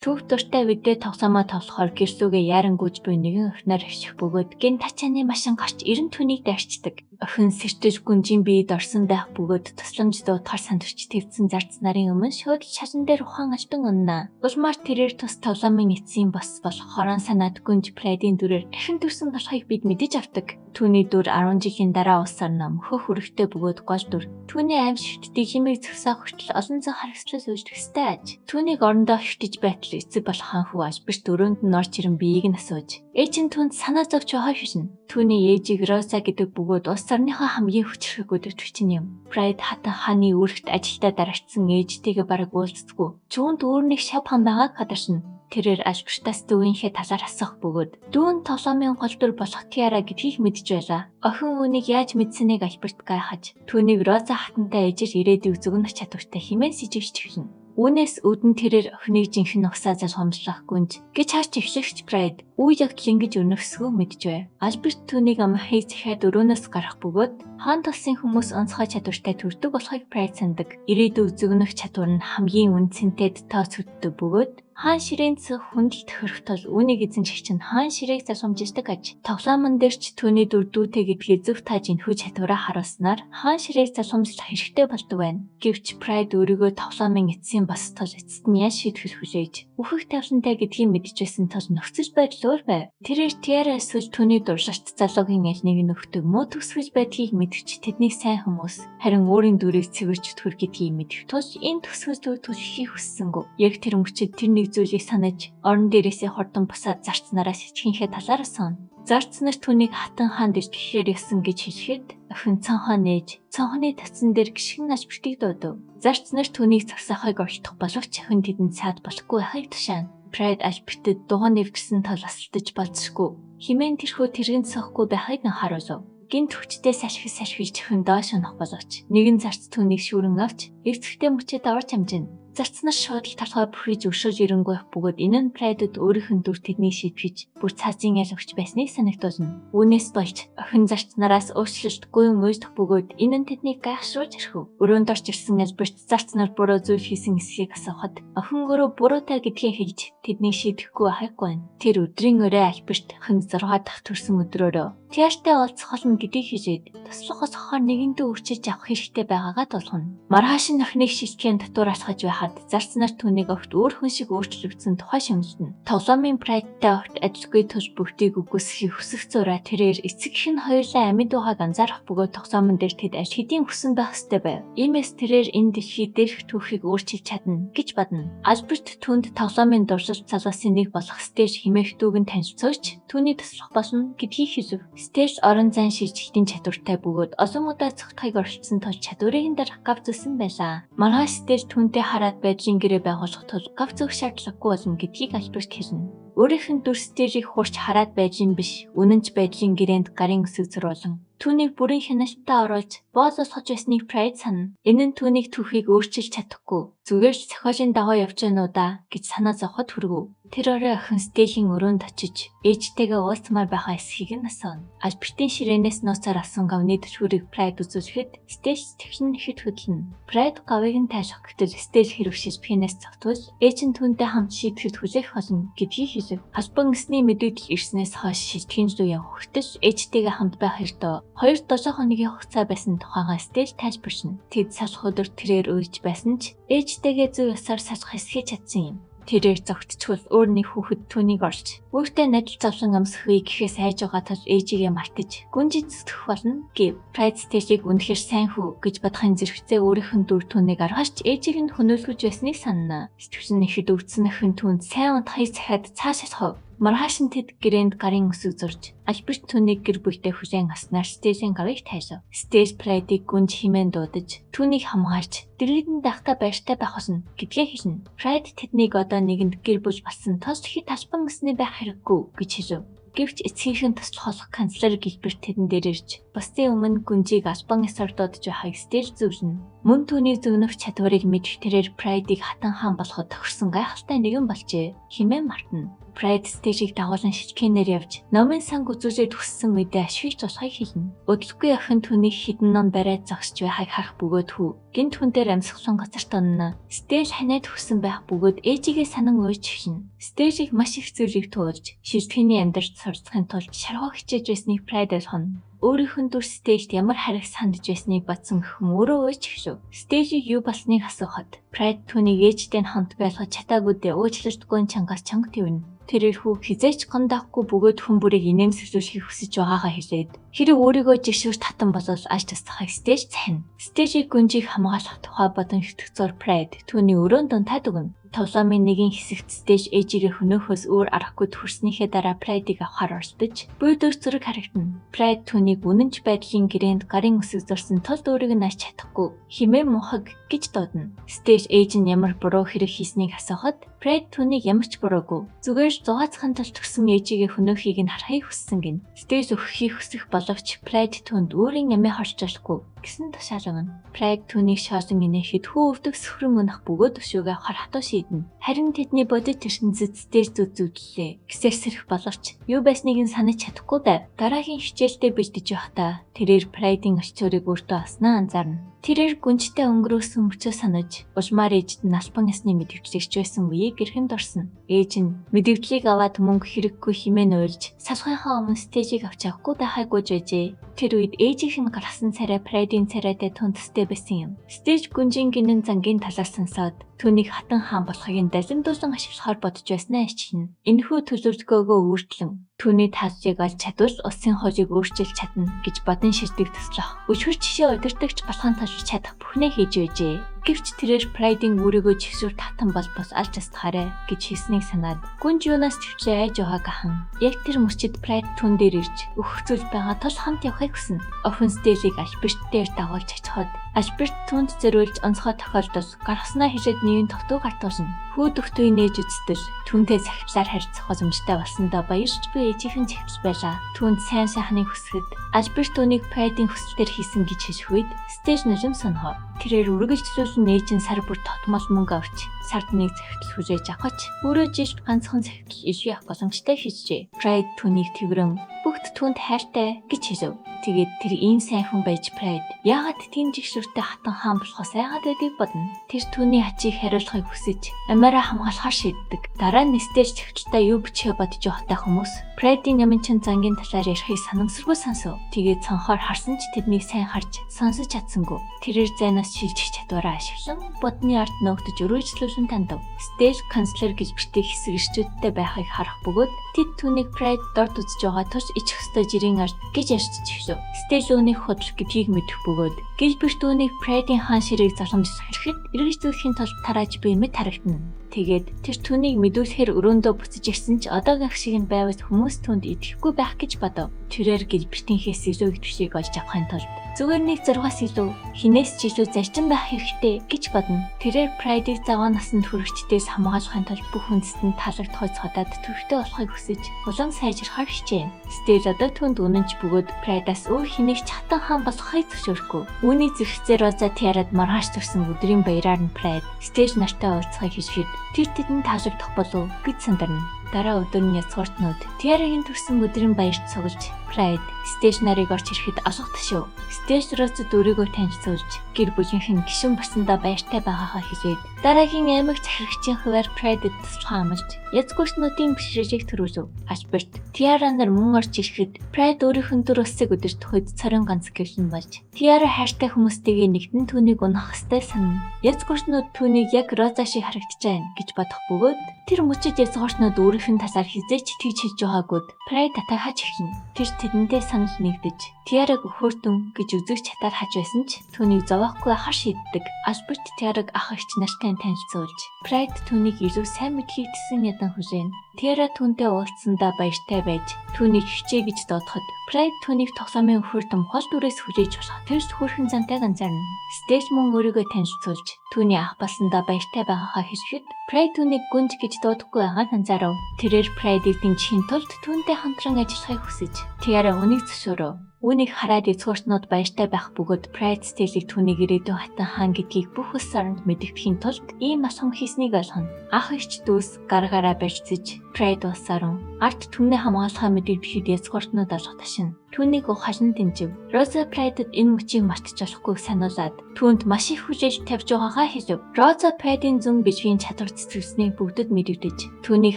Түүх дуртай видео тоглоомоо тоглохоор гэрсүүгээ ярангүйж буй нэгэн охиноор хөвчих бөгөөд гин тачааны машин гарч 90 түүнийг дарчдаг. Охин сэртэж гүнжин биед орсон байх бөгөөд тусламж дуудахаар сандвич твцэн зарц нарын өмнө шууд шашин дээр ухаан аждан уннаа. Улмаар тэрээр тус тоглоомын эцсийн босс болох хорон санаад гүнж Прайдын дүрээр дахин төрсөн болохыг бид мэдэж авдаг. Түүний дүр 10 жилийн дараа улсаар намхөх хүрэхтэй бөгөөд гол дүр. Түүний аим шигтдийг химиг зөксөх хүртэл олон зан харагслаас үүсэх ёстой аж. Түүнийг орондоо хөвтөж байтал эцэг болох ханхүү альберт өрөөнд нь орж ирэн биеийг нь асууж. Ээж нь түүнд санаа зовж байгаа шин. Түүний ээжийг Роза гэдэг бөгөөд улс орныхоо хамгийн хүчрхэг өдөртөгч юм. Прайд хатан хааны үүрэгт ажилдаа дарагдсан ээжтэйгээ бараг уулздаггүй. Чүүнд өөр нэг шав хан байгааг хадаршин. Тэрээр альбертаас дүүнийхээ талаар асуух бөгөөд дүүн тоглоомын гол дүр болох Тиара гэдгийг мэдж байлаа. Охин үүнийг яаж мэдсэнийг альберт гайхаж түүнийг Роза хатантай ээжээр ирээдүйг зөгнөх чадвартай хэмээн сэжигч гişин. Үүнээс үүдэн тэрээр охиныг жинхэнэ угсаазаар хомслохгүйж гэж харж өвшигч Прайд үе яг ингэж өнөхсгөө мэдж бай. Альберт түүнийг амхыг захиад өрөөнөөс гарах бөгөөд хаан толсын хүмүүс онцгой чадвартай төрдөг болохыг Прайд сандаг. Ирээдүйг зөгнөх чадвар нь хамгийн үнцэнтэд тооцогддог бөгөөд хаан ширээн цэг хүндэл тохирох тул үүнийг эзэн шигч нь хаан ширээг засамжиждаг аж. Тоглоомон дээр ч түүний дүрдүүтэй гэдгийг зөв тааж энэхүү чадвараа харуулснаар хаан ширээг засамжлах хэрэгтэй болдог байна. Гэвч Прайд өөрийгөө тоглоомын эцсийн босс тул эцэст нь яаж шийдвэр хүлээж үхэх тавшинтай гэдгийг мэдж байсан тул нөхцөл байдал өөр байв. Тэрээр Тиара эсвэл түүний дурширт залуугийн аль нэг нь өгдөг муу төсвөл байдгийг мэдвч тэдний сайн хүмүүс харин өөрийн дүрийг цэвэрч өтгөх гэдгийг мэдэх тул энэ төсвөл түлхийг хүссэнгүй. Яг тэр мөчид тэр нэг зүйлийг санаж орон дээрээсээ хордон босаад зарцнараа сэтгийнхээ талаар сон. Зарц нар түүнийг хатан хаанд ирэхээр ясан гэж хэлэхэд охин цонхоо нээж цонхны татсан дээр гიშгэн альбертыг дуудав. Зарц нар түүнийг цагсаахыг оролдох боловч охин тэдэнд саад болохгүй байхыг тушаана. Прайд альбертэд дугуй нэвгсэн тал асалтаж болцсохгүй. Химэн тэрхүү тэргэн цохгүй байхыг анхааруулв. Гинт хүчтэй сашхиж охин доош унах боловч нэгэн зарц түүнийг шүүрэн авч эвцэгтэй мөчөд орж амжина. Зарц нар шууд толгой бүрхийж өршөж ирэнгүү бөгөөд энэ нь Прайдд өөрийнх нь дүр тэднийг шийдвэж бүр цаазын ял өгч байсныг санагдуулна. Үүнээс болж охин зарц нараас өөрчлөлтгүй уйдах бөгөөд энэ нь тэднийг гайхшруулж ирхв. Өрөөнд орж ирсэн альберт зарц нар буруу зүйл хийсэн эсхийг асуухад охин өөрөө буруутай гэдгээ хэлж тэднийг шийдэхгүй байхаггүй байна. Тэр өдрийн өрөө альберт охин 6 дахь төрсөн өдрөөрөө Тиартай уулзах болно гэдгийг хэлээд туслах хосохоор нэгэндээ үрчиж авах хэрэгтэй байгаагаа тулгана. Маргааш нь охиныг шилтгэн татвар асгаж байхад зарц нар түүнийг огт өөр хүн шиг өөрчлөгдсөн тухай шимжлэнэ. Тоглоомын Прайдтай огт ажилгүй тус бүгдийг үгүйсэхийг хүсэх зураа тэрээр эцэг гэх нь хоёулаа амьд байгааг анзаарах бөгөөд тоглоомон дээр тэд аль хэдийн хүсэн байх ёстой байв. Иймээс тэрээр энэ дэлхий дээрх түүхийг өөрчилж чадна гэж бодно. Альберт түүнд тоглоомын дурсалт залуусын нэг болох Стэж хэмээх дүүг нь танилцуулж түүний туслах болно гэдгийг хэлв. Стэж орон зайн шилжилтийн чадвартай бөгөөд олон удаа цогтхойг оролцсон тул чадварын дарах гав зүсэн байлаа. Маргааш Стэж түүнтэй хараад байдлын гэрээ байгуулах тул гав зөх шаардлагагүй болно гэдгийг Альберт хэлнэ. Өөрийнх нь дүр Стежийг хурч хараад байдлын биш, үнэнч байдлын гэрээнд гарын өсөг зуруулан түүнийг бүрэн хяналтаа оруулж боолсохож байсныг Прайд санана. Энэ нь түүнийг түүхийг өөрчилж чадахгүй. Зүгээр ч зохиолын дагуу явж байна уу да гэж санаа зовход хүргэв. Тэр орой охин Стежийн өрөөнд очиж ээжтэйгээ уулзмаар байгаа эсхийг нь асууна. Альбертийн ширээнээс нууцаар авсан гавны түлхүүрийг Прайд үзүүлэхэд Стеж тэгшин хэд хөдлөнө. Прайд гавыг нь тааших гэтэл Стеж хэрвшиж пенээс цогтвол ээж нь түүнтэй хамт шийдэхэд хүлээх болно гэдгийг хэлв. Албан ёсны мэдээлэл ирснээс хойш шилтгэн рүү явах хүртэл ээжтэйгээ хамт байх ёртой. 2-7 хоногийн хугацаа байсан тухайгаа Стэж тайлбаршина. Тэд салах өдөр тэрээр уйлж байсан ч ээжтэйгээ зөв ёсоор салах эсхий чадсан юм. Тэрээр зогтчихвол өөр нэг хүүхэд түүнийг орж өөртөө надад завсан амсхыг гэхээс хайж байгаа тул ээжигээ мартаж гүнжид зүтгэх болно гэв. Прайд Стежийг үнэхээр сайн хүү гэж бодохын зэрэгцээ өөрийнх нь дүр түүнийг аргаач ээжийг нь хөнөөлгөж байсныг санана. Сэтгвэн ихэд өвдсөн охин түүнд сайн унтахыг захиад цаашаалхав. Маргааш нь тэд гэрээнд гарын өсөг зурж Альберт түүнийг гэр бүлтэй хүлээн авснаар Стежийн гарыг тайлав. Стэж Прайдыг гүнж химэн дуудаж түүнийг хамгаалж дэрэгдэн дахта байртай байх болно гэдгээ хэлнэ. Прайд тэднийг одоо нэгэнд гэр бүл болсон тус хэд албан ёсны байх хэрэггүй гэж хэлв. Гэвч эцгийнхэн туслах болох канцлер Гилберт тэдэн дээр ирж бусдын өмнө гүнжийг албан ёсоор дуудаж байхыг Стэж зөвлөнө. Мөн түүний зөгнөх чадварыг мэдэх тэрээр Прайдыг хатан хаан болоход тохирсон гайхалтай нэгэн болжээ хэмээн мартна. Pride стейжийг дагуулan шижгэнээр явж номын санг үзүүлээд хүссэн үедээ ашигч тусгай хийлнэ. Өдөлгүй охин түүнийг хідэн ном бариад зогсож байхыг харах бөгөөд хүү гинт хүн дээр амьсгалсан газарт онно. Стейж ханиад хүссэн байх бөгөөд ээжигээ санан уйж хийнэ. Стейжийг маш их зүйлийг туулж шижгэний амьдарч сурцахын тулд шаргуу хичээж байсныг Pride ойлгоно. Өөрийнх нь дүр стейжд ямар хариг сандж байсныг бодсон охин өөрөө ууж гişв. Стейжийг юу болсныг асуухад Pride түүнийг ээжтэй нь хонтог байлгаж чатаагүй дээ уучлалтгүй чангаас чанга твэнэ. Тэр ихүү хизээч гондаахгүй бөгөөд хүн бүрийг инээмсэглүүлэхийг хүсэж байгаагаа хэлээд хэрэг өөрийгөө жигшүүр татан болол аж тасахыг стейж цахина. Стейжийг гүнжийг хамгаалах тухай бодон хөтгцөөр Pride түүний өрөөнд дунтаад өгнө. Тоглоомын нэгэн хэсэгт стейж ээжигээ хөнөөхөөс өөр аргагүй төрснийхээ дараа Pride-ийг авахар оролдож бүйдэр зэрэг харагдана. Pride түүнийг үнэнч байдлын гэрээнд гарын үсэг зурсан тул өөрийг нь авч чадахгүй химээ мухаг гэж дуудана. Стейж ээж нь ямар буруу хэрэг хийснийг асуухад Pride түүнийг ямар ч буруугүй зүгээр зугаацхан тул төгсөн ээжигээ хөнөөхийг нь харахыг хүссэн гин. Стейж өгөхийг хүсэх боловч Pride түүнд өөрийн амиа хорч болохгүй гэсэн тушаалгана. Pride түүнийг шоосон гинэхэд хүү өвдөх сөхрөн өнөх бөгөөд өшөөгөө авахар хатуу шийднэ. Харин тэдний бодит ертөнцид стейж зүтгүүлээ. Гисээр сэрэх боловч юу байсныг нь санаж чадахгүй байв. Дараагийн хичээлдээ бэлдэж байхдаа тэрээр Pride-ийн очиорыг өөртөө авснаа анзаарна. Тэрээр гүнжтэй өнгөрөөсөн мөчөө санаж ужмаар ээжд нь албан ёсны мэдвэглэгч байсан үеийг гэрхэнд орсон. Ээж нь мэдвэглийг аваад мөнгө хэрэггүй хэмээн уйлж салхахынхаа өмнө стейжийг авч явахгүй байхаа гуйж байжээ. Тэр үед ээжийнх нь гаргасан царай Pride-ийн царайтай тунтстэй байсан юм. Стейж гүнжийн гинэн зангийн талаар сонсоод түүнийг хатан хаан болохыг далимдуулан ашиглахаар бодож байснаа ичнэ. Энэхүү төлөвлөгөөгөө өөрчлөн түүний таасыг олж чадвал усын хожийг өөрчилж чадна гэж бодон шийдвэрийг туслах. Өчгөр жишээ удирдагч болохын тулд чадах бүхнээ хийж байжээ. Гэвч тэрээр Pride-ийн өөрийгөө жигсүүр татан бол бос алж тастахаарэ гэж хэлснийг санаад гүнж юунаас төвчээ айж байгааг хаан. Яг тэр мөчид Pride түн дээр ирж өгөх зүйл байгаа тул хамт явахыг хүснэ. Охин стейжийг Альберт дээр дагуулж очиход Альберт түнд зориулж онцгой тохиолдол гаргаснаа хэлээд нэгэн тогтуу гартуулна. Хүү дөхтөний нээж үзтэл түнтэй захидлаар харилцах боломжтой болсондоо баярч буй ээжийнхэн захидл байлаа. Түнд сайн сайхныг хүсгэд Альберт түүнийг Pride-ийн хүсэлтээр хийсэн гэж хэлэх үед стейж нулим сонхоо. Тэрээр үргэлжлүүлэн ээж нь сар бүр тотмол мөнгө авч сард нэг захидал хүлээж авахч өөрөө жишг ганцхан захидал ишээ авах боломжтой хийжээ. Pride түүнийг тэрэн бүгд түнд хайртай гэж хэлв. Тэгээд тэр ийм сайн хүн байж Pride яагаад тийм жигшүүртэй хатан хаан болохоос айгаад байдгийг бодно. Тэр түүний ачийг хариулахыг хүсэж амиараа хамгаалахаар шийддэг. Дараа нь стейж захидалтаа юу бичээ бодож явахтай хүмүүс Pride-ийн ямын чин зангийн талаар ярихыг санамсаргүй сонсов. Тэгээд цонхоор харсан ч тэднийг сайн харж сонсож чадсангүй. Тэрээр зайнаас шилжих чадвараа ашиглан бодны ард нөөгдөж өрөөжлүүлэн тандав. Стейж канцлер гэж бичдэг хэсэг ирчүүдтэй байхыг харах бөгөөд тэд түүнийг Pride дорд үзэж байгаа тус ичих хөстэй жирийн ард гэж ярьж чившв. Стейж үүнийг худлах гэдгийг мэдэх бөгөөд Гилберт үүнийг Pride-ийн хаан ширийг залгамжлах хэрэгэд эргэжлүүлэхийн тулд тарааж буй мэт харагдана. Тэгээд тэр түүнийг мэдүүлэхээр өрөөндөө буцаж ирсэн ч одоогийн шиг нь байвал хүмүүс түүнд итгэхгүй байх гэж бодов. Тэрээр Гилбертийнхээс илүү их төшийг олж авахын тулд зүгээр нэг зургаас илүү хинээс ч илүү зарчим байх хэрэгтэй гэж бодно. Тэрээр Pride-ийг заваа насанд хүрэгчдээс хамгаалахын тулд бүх хүндэстэн таалагдахыг цодаад төрхтэй болохыг хүсэж улам сайжрахаар хичээв. Стейж одоо түнд үнэнч бөгөөд Pride-аас өөр хэнийг ч хатан хаан болохыг зөвшөөрөхгүй. Үүний зэрэгцээр Роза Тиарад маргааш төрсэн өдрийн баяраар нь Pride стейж нартай уулзахыг хэлэхэд тэр тэдэнд таалагдах болов гэж сандарна. Дараа өдөр нь язгууртнууд Тиарагийн төрсэн өдрийн баярт цуглаж Pride стейж нарыг орж ирэхэд олох ташив. Стейж Розад өөрийгөө танилцуулж гэр бүлийнх нь гишүүн басандаа баяртай байгаагаа хэлээд дараагийн аймаг захирагчийн хуваар Pride-д туслахаа амлаж язгууртнуудын бишрэлийг төрүүлв. Альберт Тиара нар мөн орж ирэхэд Pride өөрийнх нь дүр өссөг өдөрт хойд цорын ганц гэлэн болж Тиара хайртай хүмүүстэйгээ нэгдэн түүнийг унах хэвээр санана. Язгууртнууд түүнийг яг Роза шиг харагдаж байна гэж бодох бөгөөд тэр мөчид язгууртнууд өөрийнх нь талаар хизээч тэгж хэлж байгаагүй Pride татахаж эхэлнэ. Тэр тэдэндээ санал нэгдэж Тиараг өхөөртөн гэж үзэгч хатаар хаж байсан ч түүнийг зовоохгүй ахаар шийддэг. Альберт Тиараг ах эгч нартай танилцуулж Pride түүнийг илүү сайн мэдхийг тэсэн ядан хүлээн. Тиара түүнтэй уулзсандаа баяртай байж түүнийг хичээ гэж дуудахад Pride түүнийг тоглоомын өхөөртөн хол дүрээс хүлээж болох тэр хөрхэн зантайг анзаарна. Стейж мөн өөрийгөө танилцуулж түүний ах болсондоо баяртай байгаагаа хэлэхэд Pride түүнийг гүнж гэж дуудахгүй байгааг анзаарав. Тэрээр Pride-ийг дэмжихийн тулд түүнтэй хамтран ажиллахыг хүсэж Тиара үнийг зөвшөөрөв. Үүнийг хараад эцгүүртнүүд баяртай байх бөгөөд Pride Stage-ийг түүнийг ирээдүйн хатан хаан гэдгийг бүх улс оронд мэдэгдэхийн тулд ийм асам хийснийг ойлгоно. Ах эгч дүүс гаргаараа барьцаж Pride улс орон арт түмний хамгаалахаа мэдэгдэхэд эцгүүртнүүд олох ташин. Түүнийг ухаан дэмжив. Rosa Pride-д энэ мөчийг мартаж болохгүйг сануулад түүнд маш их хүчээж тавьж байгаагаа хэлв. Rosa Pride-ийн зүн бишгийн чадвар цэцгэлснийг бүгдэд мэдэгдэж түүнийг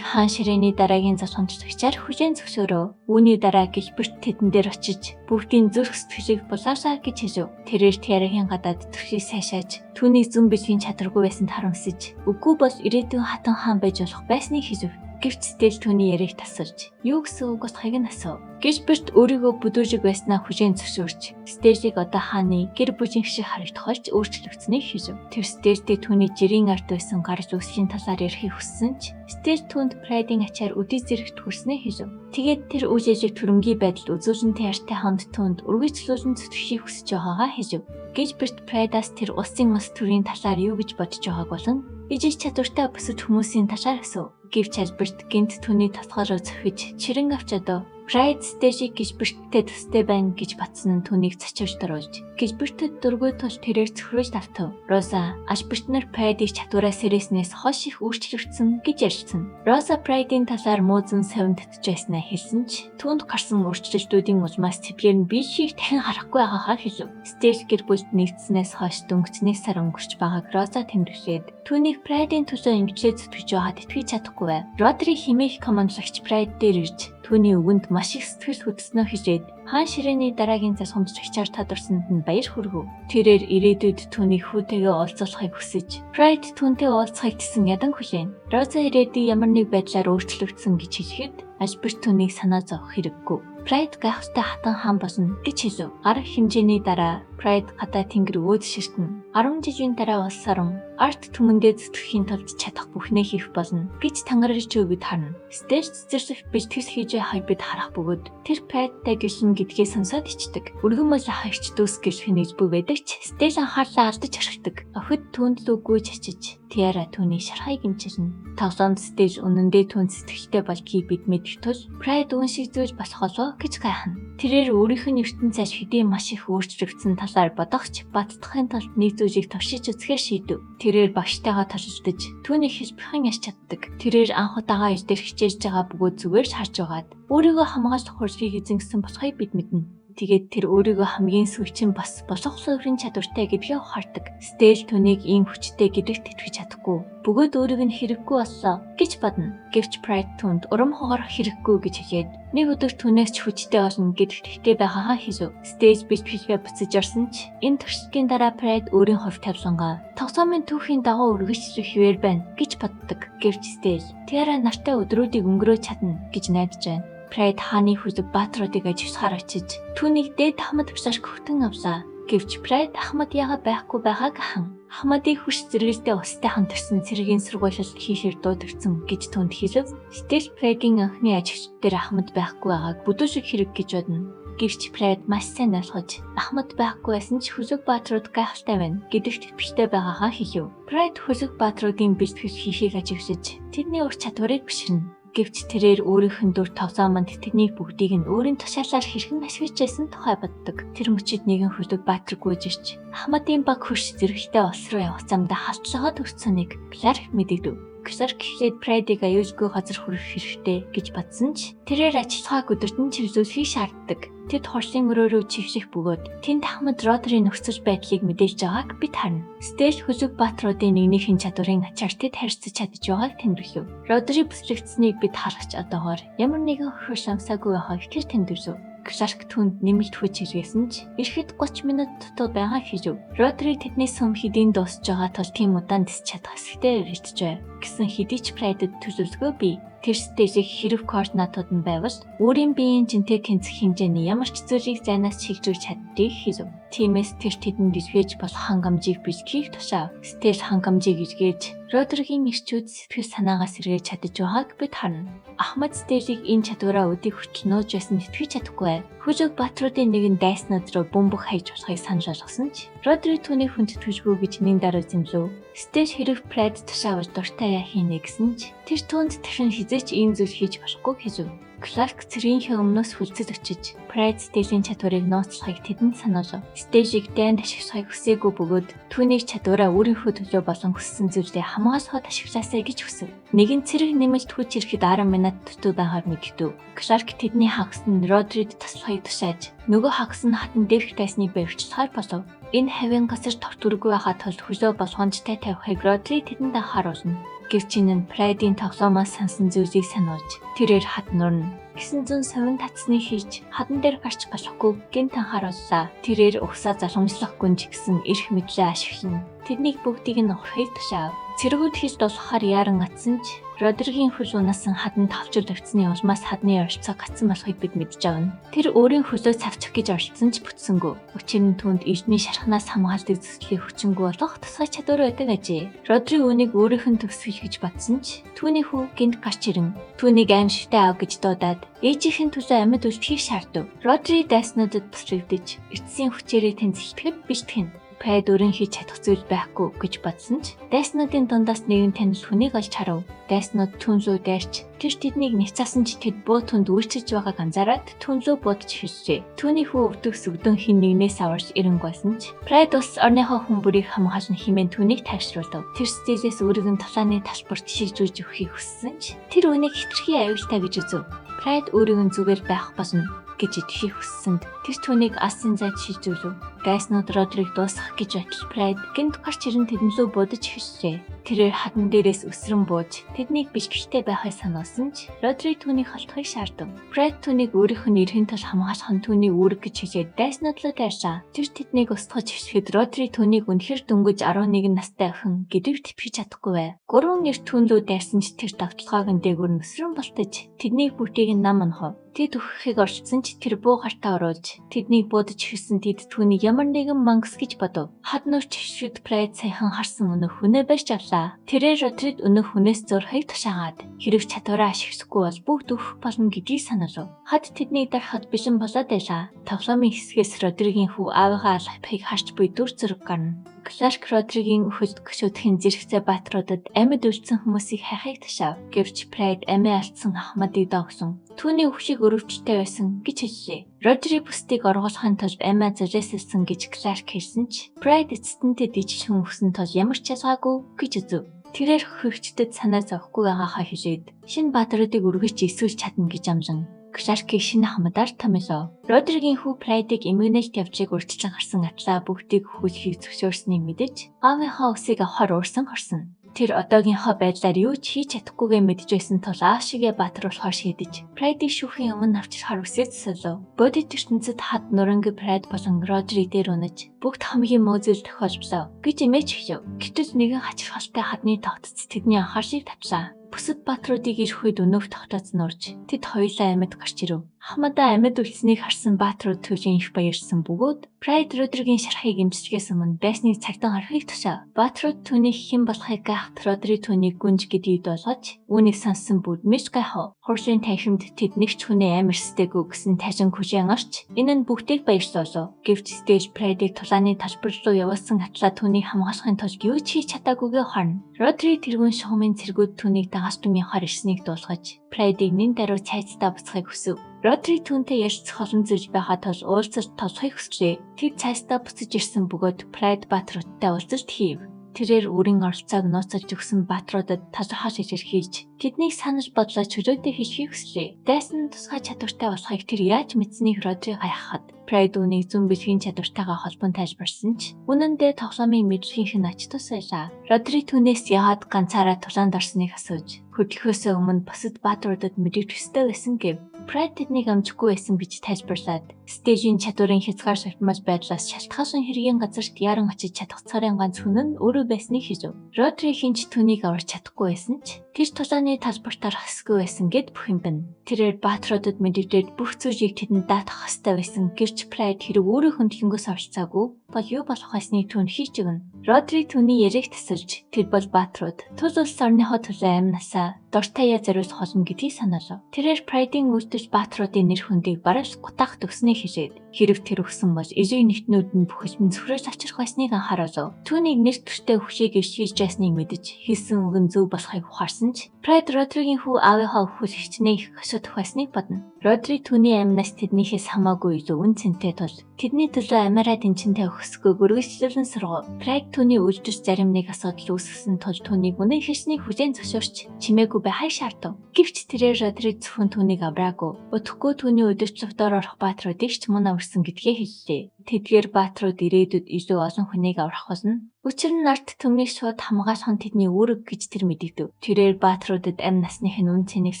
хаан ширээний дараагийн засгонд төгчээр хүчээр зөвшөөрөө. Үүний дараа гэлбэрт тэдэн дээр очиж бүгдийн зүрх сэтгэлийг булаашаа гэж хэлв. Тэрээр Tiara-гийн гадаад төрхийг сайшааж түүний зүн бишгийн чадваргүй байсанд харамсаж үгүй бол ирээдүйн хатан хаан байж болох байсныг хэлв. Гэвч Стелл түүний яриг тасалж юу гэсэн үг болохыг нь асуув. Гэлберт өөрийгөө бүдүүжиг байснаа хүчээр зөвшөөрч Стеллийг одоо хааны гэр бүлийн шиг харагдах болж өөрчлөгдсөнийг хэлв. Тэр Стеллтэй түүний жирийн ард байсан гарч үсгийн талаар ярихыг хүссэн ч Стелл түүнд Pride-ийн ачаар үдий зэрэгт хүрснээ хэлв. Тэгээд тэр үйл ажиллагааг төрөмгийн байдалд үзүүлэн Tiara-тай хамт түүнд үргэлжлүүлэн зүтгэхийг хүсэж байгаагаа хэлв. Гэлберт Pride-аас тэр улсын мас төрийн талаар юу гэж бодож байгааг болон ижил чадвартай бусад хүмүүсийн талаар асуув. Гэвч Альберт гинт түүний татгаар зөхиж чирэн авч одоо Pride Stage-ийг Гэлберттэй төстэй байна гэж батсан нь түүнийг цачивж дөрвөлж. Гэлбертэд дургүй тул тэрээр зөвхөрөж давтав. Rosa Альберт нар Pride-ийг чадвараа сэрээснээс хойш их өөрчлөгдсөн гэж ярьсан. Rosa Pride-ийн талаар муузан совин татж байснаа хэлсэн ч түүнд гарсан өөрчлөлтүүдийн улмаас тэдгээр нь биешийг дахин харахгүй байгаагаа хэлв. Stella гэр бүлд нэгдснээс хойш дөнгөцний сар өнгөрч байгааг Rosa тэмдэглээд түүнийг Pride-ийн төлөө ингэж зүтгэж байгаад итгэж чадахгүй байв. Rodri химээх командлагч Pride дээр ирж түүний үгэнд маш их сэтгэл хөдлснөө хэлээд хаан ширээний дараагийн засгомж чагчаар тодорсонд нь баяр хүргэв. Тэрээр ирээдүйд түүний хүүтэйгээ уулзахыг хүсэж Pride түүнтэй уулзахыг тэсэн ядан хүлээн. Rosa ирээдүйд ямар нэг байдлаар өөрчлөгдсөн гэж хэлэхэд Альберт түүнийг санаа зовох хэрэггүй. Pride гайхалтай хатан хаан болно гэж хэлв. Арга хэмжээний дараа Pride гадаа тэнгэр өөд ширтэн 10 жилийн дараа улс орон арт түмэндээ зүтгэхийн тулд чадах бүхнээ хийх болно гэж тангарч өгöd харна. Stage цэцэрлэх биш төс хийж байгааг бид харах бөгөөд тэр Pride-тай гэлэн гэдгээ сонсоод ичдэг. Өргөн мөл хаагч дүүс гэж хэнэж буй байдаг ч Stage анхаарлаа алдаж орхидог. Охид түүнд лүггүй чичиж Tiara түүний шархайг имчилнэ. Тоглоомд Stage үнэндээ түүнд сэтгэлтэй болдгийг бид мэдэх тул Pride үн шиг зүйл болох болов гэж гайхна. Тэрээр өөрийнх нь ертөнц цааш хэдий маш их өөрчлөгдсөн талаар бодохч баттахын тулд нэг зүйлийг туршиж үзэхээр шийдэв. Тэрээр багштайгаа толилдож түүний хэлбэрхэн яж чаддаг. Тэрээр анх удаага ил дээр хичээж байгаа бөгөөд зүгээр л харж байгаад өөрийгөө хамгаалах хурлыг эзэнсэн болохыг бид мэднэ. Тэгээд тэр өөрийгөө хамгийн сүүлчин бас болох суурин чадвартай гэдгээ ухаардаг. Stella түүнийг ийм хүчтэй гэдэгт итгэж чадахгүй. Бөгөөд өөрийг нь хэрэггүй боллоо гэж бодно. Гэвч Pride түүнд урам хугарах хэрэггүй гэж хэлээд нэг өдөр түүнээс ч хүчтэй болно гэдэгт ихтэй байгаагаа хэлв. Stella бэлтгэлгээ буцаж орсон ч энэ туршлагын дараа Pride өөрийн хувь тавилангаа тоглоомын түүхийн дагуу үргэлжлэх хിവэр байна гэж боддог. Гэвч Stella Tiara нартай өдрүүдийг өнгөрөөж чадна гэж найдаж байна. Pride хааны хүлэг баатруудыг ажиглахаар очиж түүнийг дээд ахмад гүшаш хөвтөн авлаа. Гэвч Pride ахмад яагаад байхгүй байгааг хан. Ахмадыг хүч зэрэгэлдээ устайхан төрсэн цэргийн сургуулиуд хийхээр дуудагдсан гэж түнд хэлв. Stella Pride-ийн анхны ажигч дээр ахмад байхгүй байгааг бүдүүшиг хэрэг гэж бодно. Гэвч Pride маш сайн ойлгож ахмад байхгүй байсан ч хүлэг баатрууд гайхалтай байна гэдэгт итгэжтэй байгаагаа хэлв. Pride хүлэг баатруудын бэлтгэл хийхийг ажиглаж тэдний ур чадварыг биширнэ. Гэвч тэрээр өөрийнх нь дүр тоглоомонд тэднийг бүгдийг нь өөрийн тушаалаар хэрхэн ашиглаж байсан тухай боддог. Тэр мөчид нэгэн хүлэг баатраг гүйжирч Ахмадын баг хөрш зэрэгтэй улс руу явах замдаа халтлагаа төрсөнийг Clark мэдэгдэв. Clark гэхлээр Pride-ийг аюулгүй газар хүрэх хэрэгтэй гэж бодсон ч тэрээр ажиллагааг өдөртөн чиглүүлэхийг шаарддаг. Тэд хорсын өрөө рүү чивших бөгөөд тэнд Ахмад Rodri-ийн нөхцөл байдлыг мэдээж байгааг бид харна. Stella хүлэг баатруудын нэгнийхэн чадварын ачаар тэд харьцаж чадж байгааг тэмдэглэв. Rodri бүслэгдсэнийг бид харагч одоогоор ямар нэгэн хөрш амсаагүй байгааг тэр тэмдэглэв. Clark түнд нэмэлт хүч хийлгэсэн ч ирэхэд 30 минут дутуу байгаа хийв. Rodri тэдний сум хэдийн дуусж байгаа тул тийм удаан дис чадах хэсэгтэй ирэлтжээ. Гэсэн хэдий ч Pride-д төлөвлөгөө бий. Тэр Stella-ийг хэрэг координатууд нь байвал өөрийн биеийн жинтэй тэнцэх хэмжээний ямар ч зүйлийг зайнаас чиглүүлж чаддгийг хэлв. Тиймээс тэр тэдэнд илгээж болох хангамжийг бэлтгийг тушаав. Stella хангамжийг илгээж Rodri-гийн ирчүүд сэтгэл санаагаас сэргээж чадаж байгааг бид харна. Ахмад Stella-ийг энэ чадвараа өдийг хүртэл нууж байсан итгэж чадахгүй. Хүлэг баатруудын нэг нь дайснууд руу бөмбөг хаяж болохыг санал болгосон ч Rodri түүний хүндэтгэжгүй гэж нэн дараа зэмлэв. Stella хэрэг Pride тушаавал дуртай яа хийнэ гэсэн ч тэр түүнд дахин хизээч ийм зүйл хийж болохгүй хэлв. Clark цэргийнхээ өмнөөс хүлцэж очиж Pride стейжийн чадварыг нууцлахыг тэдэнд сануулв. Стейжийг дайнд ашиглахыг хүсээгүй бөгөөд түүнийг чадвараа өөрийнхөө төлөө болон хүссэн зүйлээ хамгаас хот ашиглаасай гэж хүсэв. Нэгэн цэрэг нэмэлт хүч ирэхэд 10 минут дутуу байхаар мэддэв. Clark тэдний хагас нь Родрид таслахыг тушааж нөгөө хагас нь хатан дээрх тайсныг баривчлахаар болов. Энэ хавийн газар тортүргүй байхад тул хөлөө болгоомжтой тавихыг Родри тэдэнд анхааруулна. Гэвч энэ нь Pride-ийн тоглоомоос сансан зүйлийг сануулж тэрээр хад нурна. Гэсэн зүүн совин татсны хийж хадан дээр гарч болохгүй гэнт анхаарууллаа. Тэрээр угсаа залгамжлах гүнж гисэн эрх мэдлээ ашиглана. Тэднийг бүгдийг нь урахыг тушаав. Цэргүүд хийж дуусгахаар яаран атсан ч Родригийн хөл унасан хадан тавчил тавьцны улмаас хадны оролцоо гацсан болохыг бид мэдж авна. Тэр өөрийн хөлөө цавчих гэж оролцсон ч бүтсэнгүй. Учир нь түүнд эрдний шархнаас хамгаалдаг зүслийн хүчингүй болох тусгай чадвар байдаг ажээ. Родри үүнийг өөрийнх нь төгсгөл гэж бодсон ч түүний хүү гинт гарч ирэн түүнийг аимшигтай аав гэж дуудаад ээжийнхэн төлөө амьд үлдэхийг шаардав. Родри дайснуудад бүсрэгдэж эцсийн хүчээрээ тэнцэхдэгт биштгэн. Pride өөрийн хийж чадах зүйл байхгүй гэж бодсон ч дайснуудын дундаас нэгэн танил хүнийг олж харав. Дайснууд түн рүү дайрч тэр тэднийг няцаасан ч тэд буу түнд үйлчилж байгааг анзаараад түн рүү будж хэлжээ. Түүний хүү өвдөгс өгдөн хин нэгнээс аварч эренг байсан ч Pride ус орныхоо хүн бүрийг хамгаална хэмээн түүнийг тайвшруулв. Тэр стилээс өөрийн талааны талбарт шилжүүлж өгөхийг хүссэн ч тэр үүнийг хитрхи аюултай гэж үзв. Pride өөрийн зүгээр байх болно гэж итгэхийг хүссэнд тэр түүнийг асын зайд шилжүүлв. Дайснууд Родриг дуусгах гэж байтал Pride гинт гарч ирэн тэднлөө будаж хэлжээ. Тэрээр хадан дээрээс өсрөн бууж тэднийг бишгэртэй байхыг сануулсан ч Родри түүнийг холдохыг шаардав. Pride түүнийг өөрийнх нь эрхийн тал хамгаалах нь түүний үүрэг гэж хэлээд дайснууд руу дайршаа. Тэр тэднийг устгаж хэлэхэд Родри түүнийг үнэхэр дөнгөж 11 настай охин гэдэгт итгэж чадахгүй байв. Гурван нэр түүн рүү дайрсан ч тэр давталгааг нь дээгүүр өсрөн болтож тэднийг бүгдийг нь нам онхов. Тэд өгөхийг орчсон ч тэр буу гартаа оруулж тэднийг будаж хэлсэн тэд түүнийг ямар нэгэн мангас гэж бодов. Хад нурч хишгэд Pride саяхан харсан өнөх хүнээ барьж авлаа. Тэрээр Родрид өнөх хүнээс зурхыг тушаагаад хэрэг чадвараа ашиглахгүй бол бүгд өгөх болно гэдгийг сануулв. Хад тэднийг дарахад бишэн болоод байлаа. Тоглоомын хэсгээс Родригийн хүү аавыгаа алхахыг харж буй дүр зураг гарна. Clark Родригийн өхөлд гүшүүдхэн зэрэгцээ баатруудад амьд үлдсэн хүмүүсийг хайхыг тушаав. Гэвч Pride амиа алдсан Ахмадыг догсон. Түүний өвчийг өрөвчтэй байсан гэж хэллээ. Родри бусдыг оргуулахын тулд амиа золиослсон гэж Clark хэлсэн ч Pride эцэстэнтэй дижлэн өгсөн тул ямар ч ялгаагүй гэж үзв. Тэрээр хөрөгчдөд санаа зовхгүй байгаагаа хэлээд шинэ баатруудыг өргөж эсвэлж чадна гэж амжин Clark-ийг шинэ хамдаар томилов. Родригийн хүү Pride-ийг иммунэж тавьчийг урьдчилан харсан атлаа бүгдийг хөлхийг зөвшөөрснийг мэдэж аавынхаа үсийг авахар уурсан хорсон. Тэр одоогийнхоо байдлаар юу ч хийж чадахгүйгээ мэдж байсан тул аав шигээ баатруулахаар шийдэж Pride-ийг шүүхийн өмнө авчрахаар үсээд солив. Бодит ертөнцид хад нуранги Pride болон Rodri дээр унаж бүгд хамгийн муу зүйл тохиолдлоо гэж эмээж хэлв. Гэтэл нэгэн хачирхалтай хадны тогтц тэдний анхааршийг татлаа. Бусад баатруудыг ирэх үед өнөөх тогтооц нурж тэд хоёулаа амьд гарч ирэв. Ахмадаа амьд үлдсэнийг харсан баатрууд төлийн их баярсан бөгөөд Pride Rodriгийн шархыг эмчилгээс өмнө байсныг цагтан харахыг тушаав. Баатрууд түүнийг хэн болохыг гайхад Rodri түүнийг гүнж гэдгийг долгож үүнийг сонссон бүгд мэж гайхав. Хуршийн танхимд тэд нэг ч хүний амарстэйг гэсэн тажин хүжэн орч энэ нь бүгдийг баярлуулав. Гэвч стейж Pride-ийг тулааны талбар руу явуулсан атлаа түүнийг хамгаалахын тулд юу ч хийж чадаагүйгээ харна. Rodri тэргүүн шугамын цэргүүд түүнийг дагалтмынхаар ирснийг дуулгаж Pride-ийг нэн даруй цайцтай буцахыг хүсв. Rodri түүнтэй ярилцах олон зүйл байгаа тул уулзалт тоглохыг хүсжээ. Тэр цайцтай буцаж ирсэн бөгөөд Pride баатруудтай уулзалт хийв. Тэрээр өөрийн оролцоог нууцлж өгсөн баатруудад талархал илэрхийлж тэднийг санаж бодлоо чөлөөтэй хийхийг хүслээ. Дайсан тусгай чадвартай болохыг тэр яаж мэдсэнийг Rodri гайхахад Pride үүнийг зүүн бэлгийн чадвартайгаа холбон тайлбарсан ч үнэн дээр тоглоомын мэдлэгийнх нь ач тус байлаа. Rodri түүнээс яагаад ганцаараа тулаанд орсныг асууж хөдөлгөөсөө өмнө бусад баатруудад мэдэж төстэй байсан гэв. Pride тэднийг амжихгүй байсан гэж тайлбарлаад стейжийн чадварын хязгаар шалтмал байдлаас шалтгаалсан хэргийн газарт яран очиж чадах цорын ганц хүн нь өөрөө байсныг хэлв. Rodri хинч түүнийг аварч чадахгүй байсан ч тэр тулааны талбартаар хасгүй байсан гэд бүх юм бэн. Тэрээр баатруудад мэдэгдээд бүх зүйлийг тэдэнд даатгах ёстой байсан гэрч Pride хэрэг өөрөө хөндлөнгөөс оролцоогүй бол юу болох байсныг түүнд хийж өгнө. Rodri түүний яриг тасалж тэр бол баатрууд тул улс орныхоо төлөө амнасаа дуртаяа зориулах болно гэдгийг санаалав. Тэрээр Pride-ийн үр удаж баатруудын нэр хүндийг бараж гутаах төгснэй хийжээд хэрэг тэр өгсөн бол эжийн нэгтнүүд нь бүхэлдэн зөвхөрөөс авчрах байсныг анхаарав. Түүнийг нэр төртэй хүчийг ишгийж байсныг мэдэж хийсэн үг нь зөв болохыг ухаарсан ч Прайд Родригийн хүү аавынхаа өхөл хичнээн их асуудах байсныг бодно. Родри түүний амнаас тэднийхээс хамаагүй зөв үнцэнтэй тул тэдний төлөө амиараа дэнчинтэй өгсгөө гөргөжлөлн сургав. Прайд түүний үлдэж зарим нэг асуудал үүсгэсэн тул түүнийг үнэн хэсний хүлээн зөвшөөрч чимээгүй бай хай шаардав. Гэвч тэрээр Родри зөвхөн түүнийг авраагүй. Өтөхгүй түүний өдөрт цовдоор орох баатруудыг ч мөн аварсан гэдгээ хэллээ. Тэдгээр баатрууд ирээдүйд илүү олон хүнийг аврах болно. Учир нь арт түмнийг шууд хамгаалах нь тэдний үүрэг гэж тэр мэдэгдэв. Тэрээр баатруудад амь насных нь үн цэнийг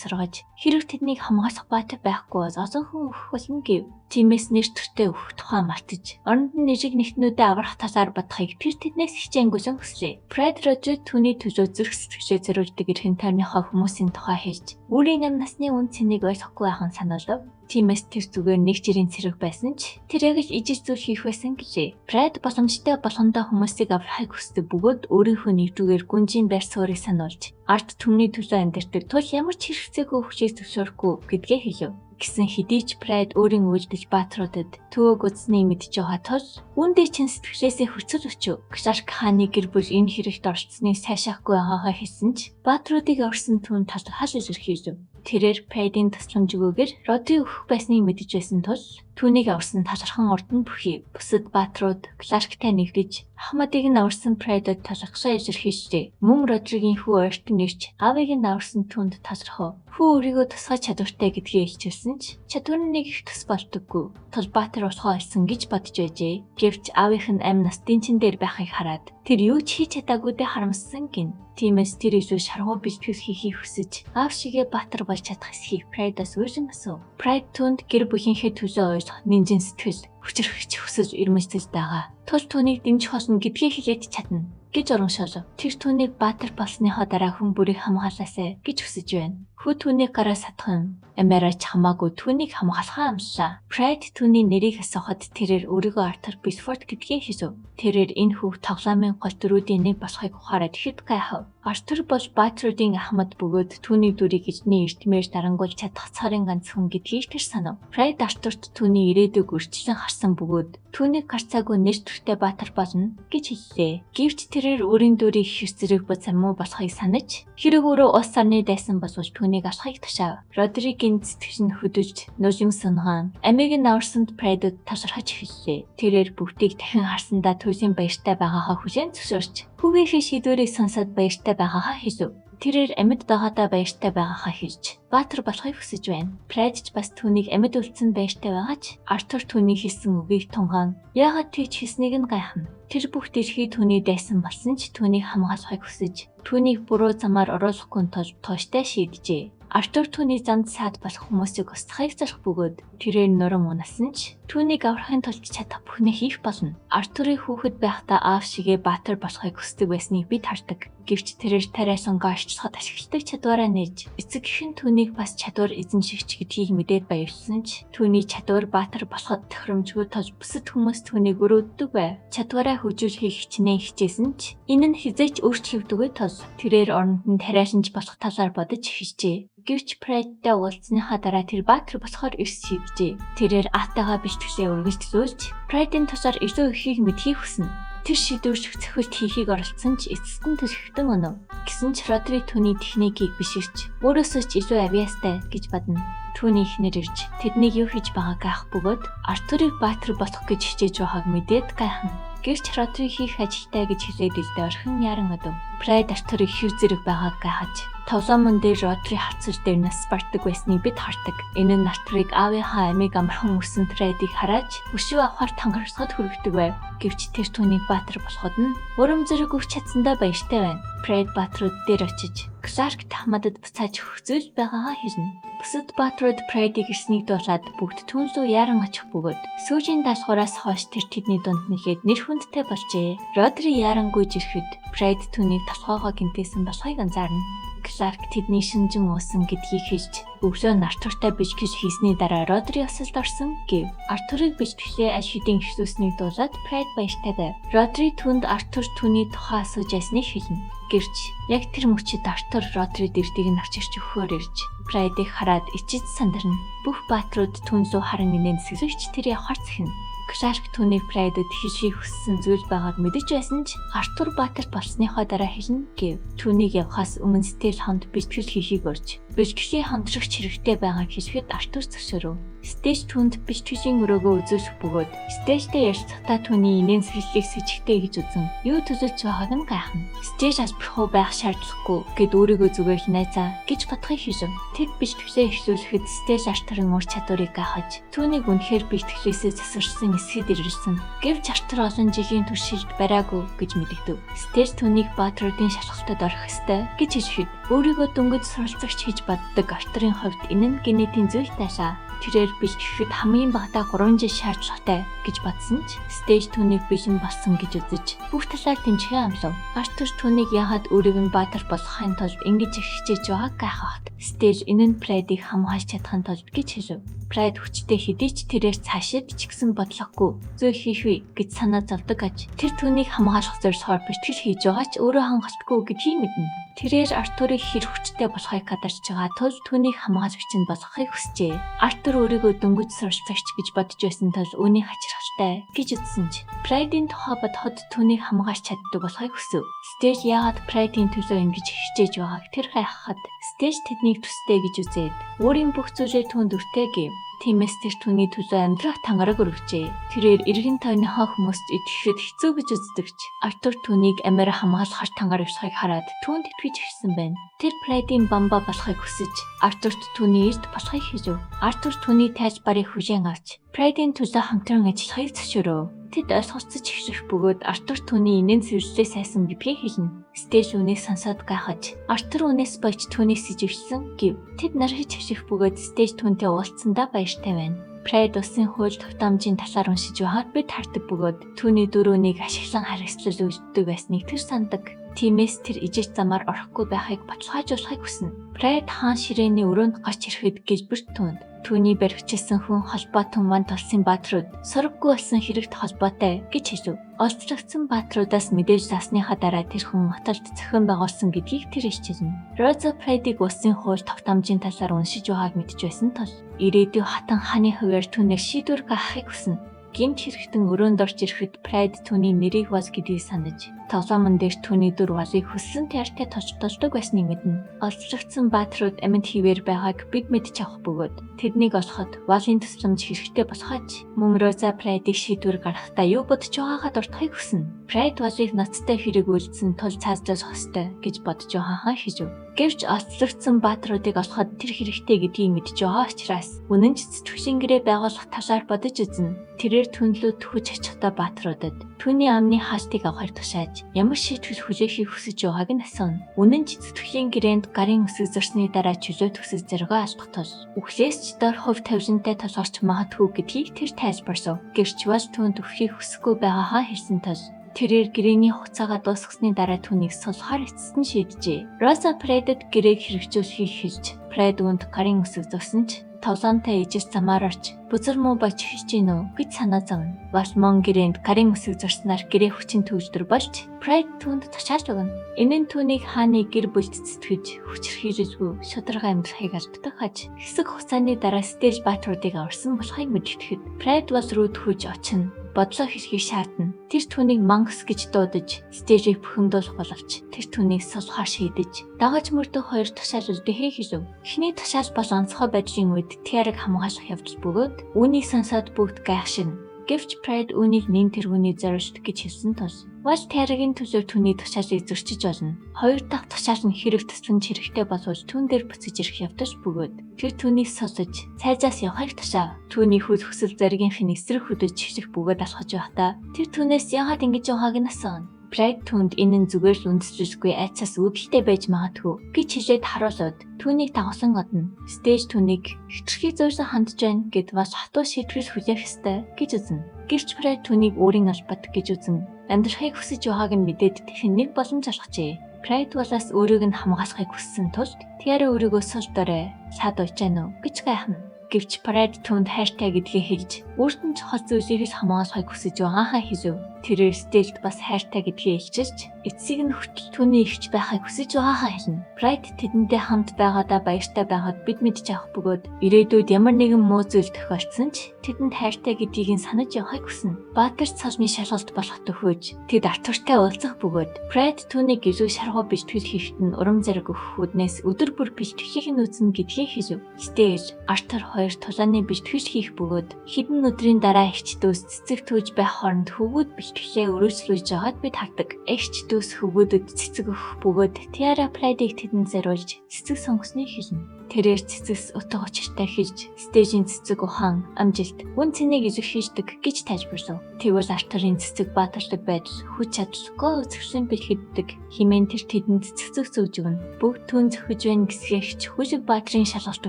сургаж хэрэг тэднийг хамгаалах баатар байхгүй бол олон хүн өгөх болно гэв. Тиймээс нэр төртэй өгөх тухай мартаж оронд нь нэрийг нэгтнүүдэд аврах талаар бодохыг тэр тэднээс хичээнгүйсэн хүслээ. Прайд Родри түүний төлөө зүрх сэтгэлээ зориулдаг эрхэн тойрныхоо хүмүүсийн тухай хэлж өөрийн амь насны үн цэнийг ойлгохгүй байхын санаалав. Тиймээс тэр зүгээр нэг жирийн цэрэг байсан ч тэр яг ижил зүйл хийх байсан гэлээ. Прайд боломжтой болгондоо хүмүүсийг аврахыг хүсдэг бөгөөд өөрийнхөө нэгдүгээр гүнжийн байр суурийг сануулж арт түмний төлөө амьдардаг тул ямар ч хэрэгцээгүй хүчийг зөвшөөрөхгүй гэдгээ хэлв. Гэсэн хэдий ч Прайд өөрийн үйлдэж баатруудад төвөг үзснийг мэдж байгаа тул үүндээ чин сэтгэлээсээ хүчил өчөв. Кшарк хааны гэр бүл энэ хэрэгт орцсныг сайшаахгүй байгаагаа хэлсэн ч баатруудыг орсон түн тал хал илэрхийлв. Тэрээр Прайдын тусламжгүйгээр Родри өгөх байсныг мэдэж байсан тул түүнийг аварсан талархан урд нь бүхий. Бусад баатрууд Кларктай нэгдэж Ахмадыг нь аварсан Прайдад талархсаа илэрхийлжээ. Мөн Родригийн хүү ойртон ирж аавыг нь аварсан түнд талархав. Хүү өөрийгөө тусгай чадвартай гэдгийг илчилсэн ч чадвар нь нэг их тус болдоггүй. Тул баатар болохоо олсон гэж бодож байжээ. Гэвч аавынх нь амь нас дэнчин дээр байхыг хараад тэр юу ч хийж чадаагүйдээ харамссан гин. Тиймээс тэр илүү шаргуу бэлтгэл хийхийг хүсэж аав шигээ баатар болж чадах эсхийг Прайдаас урьж асуув. Прайд түнд гэр бүлийнхээ төлөө ойлгох нинжин сэтгэл хүчрхэгч хүсэж ирмэлцэж байгаа. Тул түүнийг дэмжих болно гэдгээ хэлээд чадна гэж урамшаалав. Тэр түүнийг баатар болсныхоо дараа хүн бүрийг хамгаалаасай гэж хүсэж байна. Хүү түүнийг гараа сатах юм. Амиараач хамаагүй түүнийг хамгаалахаа амлаа. Прайд түүний нэрийг асуухад тэрээр өөрийгөө Артур Бисфорд гэдгээ хэлв. Тэрээр энэ хүүг тоглоомын гол дөрүүдийн нэг болохыг ухаарад ихэд гайхав. Артур бол баатруудын Ахмад бөгөөд түүний дүрийг эзний эрдмээр дарангуйлж чадах царийн ганц хүн гэдгийг тэр санав. Прайд Артурт түүний ирээдүйг үрчлэн харсан бөгөөд түүнийг гарцаагүй нэр төртэй баатар болно гэж хэллээ. Гэвч тэрээр өөрийн дүрийг их зэрэг бод самуу болохыг санаж хэрэг өөрөө ус сарны дайсан болвол түүнийг алахыг тушаав. Родригийн сэтгэл нь хөдөж нулим сунгаан амийг нь аварсанд Прайдд ташархаж эхэллээ. Тэрээр бүгдийг дахин харсандаа төслийн баяртай байгаагаа хүлээн зөвшөөрч хүүгийнхээ шийдвэрийг сонсоод баяртай байгаагаа хэлв. Тэрээр амьд байгаадаа баяртай байгаагаа хэлж баатар болохыг хүсэж байна. Прайд ч бас түүнийг амьд үлдсэн баяртай байгаа ч Артур түүний хэлсэн үгийг тунгаан яагаад тийч хийснийг нь гайхна. Тэр бүх дэлхий түүний дайсан болсон ч түүнийг хамгаалахыг хүсэж түүнийг буруу замаар оруулахгүй тул тууштай шийджээ. Артур түүний занд саад болох хүмүүсийг устгахыг зорих бөгөөд тэрээр нурам унасан ч түүнийг аврахын тулд чадах бүхнээ хийх болно. Артурын хүүхэд байхдаа аав шигээ баатар болохыг хүсдэг байсныг бид хардаг. Гэвч тэрээр тариасан гоочлоход ашигладаг чадвараа нээж эцэг гэх нь түүнийг бас чадвар эзэн шигч гэдгийг мэдээд баярлсан ч түүний чадвар баатар болоход тохиромжгүй тул бусад хүмүүс түүнийг өрөөддөг байв. Чадвараа хөгжүүлэхийг хичнээн хичээсэн ч энэ нь хизээч өөрчлөгдөггүй тул тэрээр оронд нь тариашинч болох талаар бодож хичээ. Гэвч Прайдтай уулзсныхаа дараа тэр баатар болохоор эрс шийджээ. Тэрээр аатайгаа бэлтгэлээ үргэлжлүүлж Прайдын тусаар илүү ихийг мэдхийг хүснэ. Тэр шийдвэрч цохилт хийхийг оролцсон ч эцэст нь төлөвтөн өнөв. Гэсэн ч Родри түүний техникийг биширч өөрөөсөө ч илүү авьяастай гэж бодно. Түүний ихнэр ирж тэднийг юу хийж байгааг гайх бөгөөд Артурыг баатар болох гэж хичээж байгааг мэдээд гайхна. Гэвч Родри хийх ажилтай гэж хэлээд илдээ орхин яран өдөв. Прайд Артурыг хэр зэрэг байгааг гайхаж тоглоомон дээр Родри хацар дээр нас бартаг байсныг бид хардаг. Энэ нь Артурыг аавынхаа амийг амархан өссөн Прайдыг хараад өшөө авахар тангарсгад хүргэдэг байв. Гэвч тэр түүнийг баатар болоход нь урам зориг өгч чадсандаа баяртай байна. Прайд баатрууд дээр очиж Кларк Ахмадад буцааж хөгзөж байгаагаа хэлнэ. Бусад баатрууд Прайдыг ирснийг дуулаад бүгд түүн рүү яран очих бөгөөд сүүжийн даалгавраас хойш тэр тэдний дунд нэхэд нэр хүндтэй болжээ. Родри ярангуйж ирэхэд Прайд түүнийг толгоогоо гинтээсэн болохыг анзаарна. Кларк тэдний шинжин уусан гэдгийг хэлж өглөө Артуртай бижгэж хийсний дараа Родри осолд орсон гэв. Артурыг бижгэхлээ аж хэдийн ихсүүлснийг дуулаад Прайд баяртай байв. Родри түнд Артур түүний тухай асууж ясныг хэлнэ. Гэрч яг тэр мөчид Артур Родри дэрдийг нь авчирч өгөхөөр ирж Прайдыг хараад ичиж сандарна. Бүх баатрууд түн зүү харан инээн сэсвэгч тэр явахаар зэхнэ. Кшарк түүний Прайдад хийхийг хүссэн зүйл байгааг мэдэж байсан ч Артур Баатар болсныхоо дараа хэлнэ гэв. Түүнийг явахаас өмнө Стэж хонд бэлтгэл хийхийг урьж бэлтгэлийн хондрогч хэрэгтэй байгааг хэлэхэд Артур зөвшөөрөв. Стэж түүнд бэлтгэлийн өрөөгөө үзүүлэх бөгөөд Стэжтэй ярилцахдаа түүний инээн сэхлэлийг сэжигтэй гэж үзэн юу төсөлж байгааг нь гайхна. Стэж асбархуу байх шаардлагагүй гэд өөрийгөө зүгээр хинайцаа гэж бодохыг хийжв. Тэд бэлтгэлээ эхлүүлэхэд Стэж Артурын ур чадварыг гайхаж түүнийг үнэхээр бэлтгэлээсээ засварсан эсэд ирсэн. Гэвч Артур олон жилийн туршилт бариагүй гэж мэдэгдэв. Стэж түүнийг Баатруудын шалгалтад орох ёстой гэж хэлэхэд өөрийгөө дөнгөж суралцагч гэж боддог Артурын хувьд энэ нь генетийн зүйл таашаа. Тэрээр бэлтгэхэд хамгийн багадаа 3 жил шаардлагатай гэж бодсон ч Стэж түүнийг бэлэн болсон гэж үзэж бүх талаар тэмцэхээ амлав. Артур түүнийг яагаад өөрийг нь Баатар болгохын тулд ингэж их хичээж байгааг гайхаад Стэж энэ нь Прайдыг хамгаалж чадахын тулд гэж хэлв. Прайд хүчтэй хэдий ч тэрээр цаашид ч гэсэн бодлохгүй зөй хийх вэ гэж санаа зовдөг аж. Тэр түүнийг хамгаалах зорилгоор бэлтгэл хийж байгаа ч өөрөө хангалтгүй гэдгийг мэднэ. Тэрээр Артурыг хэр хүчтэй болохыг гадарч байгаа тул түүнийг хамгаалагч нь болгохыг хүсжээ. Артур өөрийгөө дөнгөж суралцагч гэж бодож байсан тул үүнийг хачирхалтай гэж үзсэн ч Прайдын тухай бодоход түүнийг хамгаалж чаддаг болохыг хүсв. Стэж яагаад Прайдын төлөө ингэж хичээж байгааг тэр гайхахад Стэж тэднийг төстэй гэж үзээд өөрийн бүх зүйлээр түүнд өртөө гэв. Тиймээс тэр түүний төлөө амьдрах тангараг өргөжээ. Тэрээр эргэн тойрныхоо хүмүүст итгэхэд хэцүү гэж үздэгч Артур түүнийг амиар хамгаалахар тангарагчхыг хараад түүнд итгэж ирсэн байна. Тэр Прайдын бамба болохыг хүсэж Артурт түүний эрд болохыг хийв. Артур түүний тайз барыг хүлээн авч Прайдын төлөө хамтран ажиллахыг зөвшөөрөв. Тэд ойлголцож эхлэх бөгөөд Артур түүний инээн сэвэрлээ сайсан гэдгийг хэлнэ. Стэж үнийг сонсоод гайхаж Артур үнээс болж түүнээс сэживсэн гэв. Тэд нархиж эхлэх бөгөөд Стэж түүнтэй уулзсандаа баяртай байна. Прайд усын хууль тогтоомжийн талаар уншиж байхад бид хардаг бөгөөд түүний дөрөвнийг ашиглан харгислал үлддэг байсныг тэр сандаг. Тиймээс тэр ижиж замаар орохгүй байхыг баталгаажуулахыг хүснэ. Прайд хаан ширээний өрөөнд гарч ирэхэд гэлбэрт түүнд түүний баригчилсан хүн холбоотон ван толсын баатрууд сураггүй болсон хэрэгт холбоотой гэж хэлв. Олзрагдсан баатруудаас мэдээж засныхаа дараа тэр хүн хотолд зохион байгуулсан гэдгийг тэр илчилнэ. Роза Прайдыг улсын хууль тогтоомжийн талаар уншиж байгааг мэдж байсан тул ирээдүйн хатан хааны хувьар түүнийг шийдвэр гаргахыг хүснэ. Гэмт хэрэгтэн өрөөнд орж ирэхэд Прайд түүний нэрийг Ваз гэдгийг санаж тоглоомн дээр түүний дүр Вазыг хүссэн тэртээ толдог байсныг мэднэ. Олзрагдсан баатрууд амьд хിവэр байгааг бид мэдж авах бөгөөд тэднийг олоход Вазын тусламж хэрэгтэй болохооч мөн Роза Прайдыг шийдвэр гаргахдаа юу бодож байгаагаа дуртахыг хүснэ. Прайд Вазыг ноцтой хэрэг үйлдсэн тул цааслах ёстой гэж бодож байгаагаа хэлв. Гэвч олзрагдсан баатруудыг олоход тэр хэрэгтэй гэдгийг мэдж байгаа учраас үнэн ч зүтгэлийн гэрээ байгуулах талаар бодож үзнэ. Тэрээр түнлүү төхөж очихдоо баатруудад түүний амны хаалтыг авахар тушааж ямар шийтгэл хүлээхийг хүсэж байгааг нь асууна. Үнэн ч зүтгэлийн гэрээнд гарын өсөг зурсны дараа чөлөө төсөж зоригоо алдах тул үхлээс ч дор хувь тавилантай толгорч магадгүй гэдгийг тэр тайлбарлав. Гэрч Ваз түүнд өгөхийг хүсэхгүй байгаагаа хэлсэн тул тэрээр гэрээний хугацаагаа дуусгасны дараа түүнийг сулхаар эцэст нь шийджээ. Роза Прайдад гэрээг хэрэгжүүлэхийг хэлж Прайд үүнд гарын өсөг зурсан ч тоглоомтой ижил замаар орж бузар муу болж хийж гинөө гэж санаа зовно. Валмон гэрээнд гарын өсөг зурснаар гэрээ хүчин төвлөр болж Прайд түүнд тушаалж өгнө. Энэ нь түүнийг хааны гэр бүлд зүтгэж хүчрхийлэлгүй шударга амьдрахыг алддаг хаж хэсэг хугацааны дараа Стэж баатруудыг аварсан болохыг мэдгэхэд Прайд Ваз руу төхөж очино. Бодлоо хэлхийг шаардна. Тэр түүнийг Мангс гэж дуудаж Стежийг бухимдуулах боловч тэр түүнийг сулхаар шийдэж дагаж мөрдөө хоёр тушаал үлдэхээ хэлв. Эхний тушаал бол онцгой байдлын үед Тиарыг хамгаалах явдал бөгөөд үүнийг сонсоод бүгд гайхшина. Гэвч Прайд үүнийг нэн тэргүүний зориулт гэж хэлсэн тул Ваз Тиарагийн төлөө түүний тушаалыг зөрчиж болно. Хоёр дахь тушаал нь хэрэг тусламж хэрэгтэй болвол түүн дээр буцаж ирэх явдал бөгөөд тэр түүнийг сонсож цайзаас явахыг тушаав. Түүний хөл хөсөл заргийнхын эсрэг хөдөж чиглэх бөгөөд алхаж байхдаа тэр түүнээс яагаад ингэж байгааг нь асууна. Прайд түүнд энэ нь зүгээр л үндэслэлгүй айцаас үүдэлтэй байж магадгүй гэж хэлээд харуулад түүнийг дагуулсан одно. Стэж түүнийг хитрхи зөөрсөн хандж байна гэд бас хатуу шийтгэл хүлээх ёстой гэж үзнэ. Гэвч Прайд түүнийг өөрийн албат гэж үзнэ. Амьдрахыг хүсэж байгааг нь мэдээд тэхэн нэг боломж олгожээ. Pride болоос өөрийг нь хамгаалахыг хүссэн тул Tiara өөрийгөө сул дорой саад ууж гэнэ үү гэж гайхна. Гэвч Pride түүнд хайртай гэдгийг хэлж өөрт нь чухал зүйлийг хамгаалахыг хүсэж байгаагаа хэлв. Тэрээр Staged бас хайртай гэдгийг илчилж эцсийг нь хүртэл түүний ихч байхыг хүсэж байгаагаа хэлнэ. Pride тэдэнтэй хамт байгаадаа баяртай байгаад бид мэдж авах бөгөөд ирээдүйд ямар нэгэн муу зүйл тохиолдсон ч тэдэнд хайртай гэдгийг нь санаж явахыг хүснэ. Баатар цалмын шалгалт болох төхөөж тэд Артуртай уулзах бөгөөд Pride түүнийг илүү шаргуу бэлтгэл хийхэд нь урам зориг өгөх үднээс өдөр бүр бэлтгэхийг нь үзнэ гэдгийг хэлв. Staged Артур хоёр тулааны бэлтгэл хийх бөгөөд хэдэн өдрийн дараа эгч дүүс цэцэг түүж байх хооронд хөвгүүд бэлтгэлээ өрөөслөж байгаад бид хардаг. Эгч дүүс хөвгүүдэд цэцэг өгөх бөгөөд Tiara Pride-ийг тэдэнд зориулж цэцэг сонгосныг хэлнэ. Тэрээр цэцэгс утга учиртай хийж Staged-ийн цэцэг ухаан амжилт үн цэнийг илэрхийлдэг гэж тайлбарлав. Тэгвэл Артурын цэцэг баатарлаг байдал хүч чадалгүй зөвшөөрсөн бэлхэддэг хэмээн тэр тэдэнд цэцэг зөөж өгнө. Бүгд түүн зөхөж байна гэсгийгч хүлэг баатрын шалгалт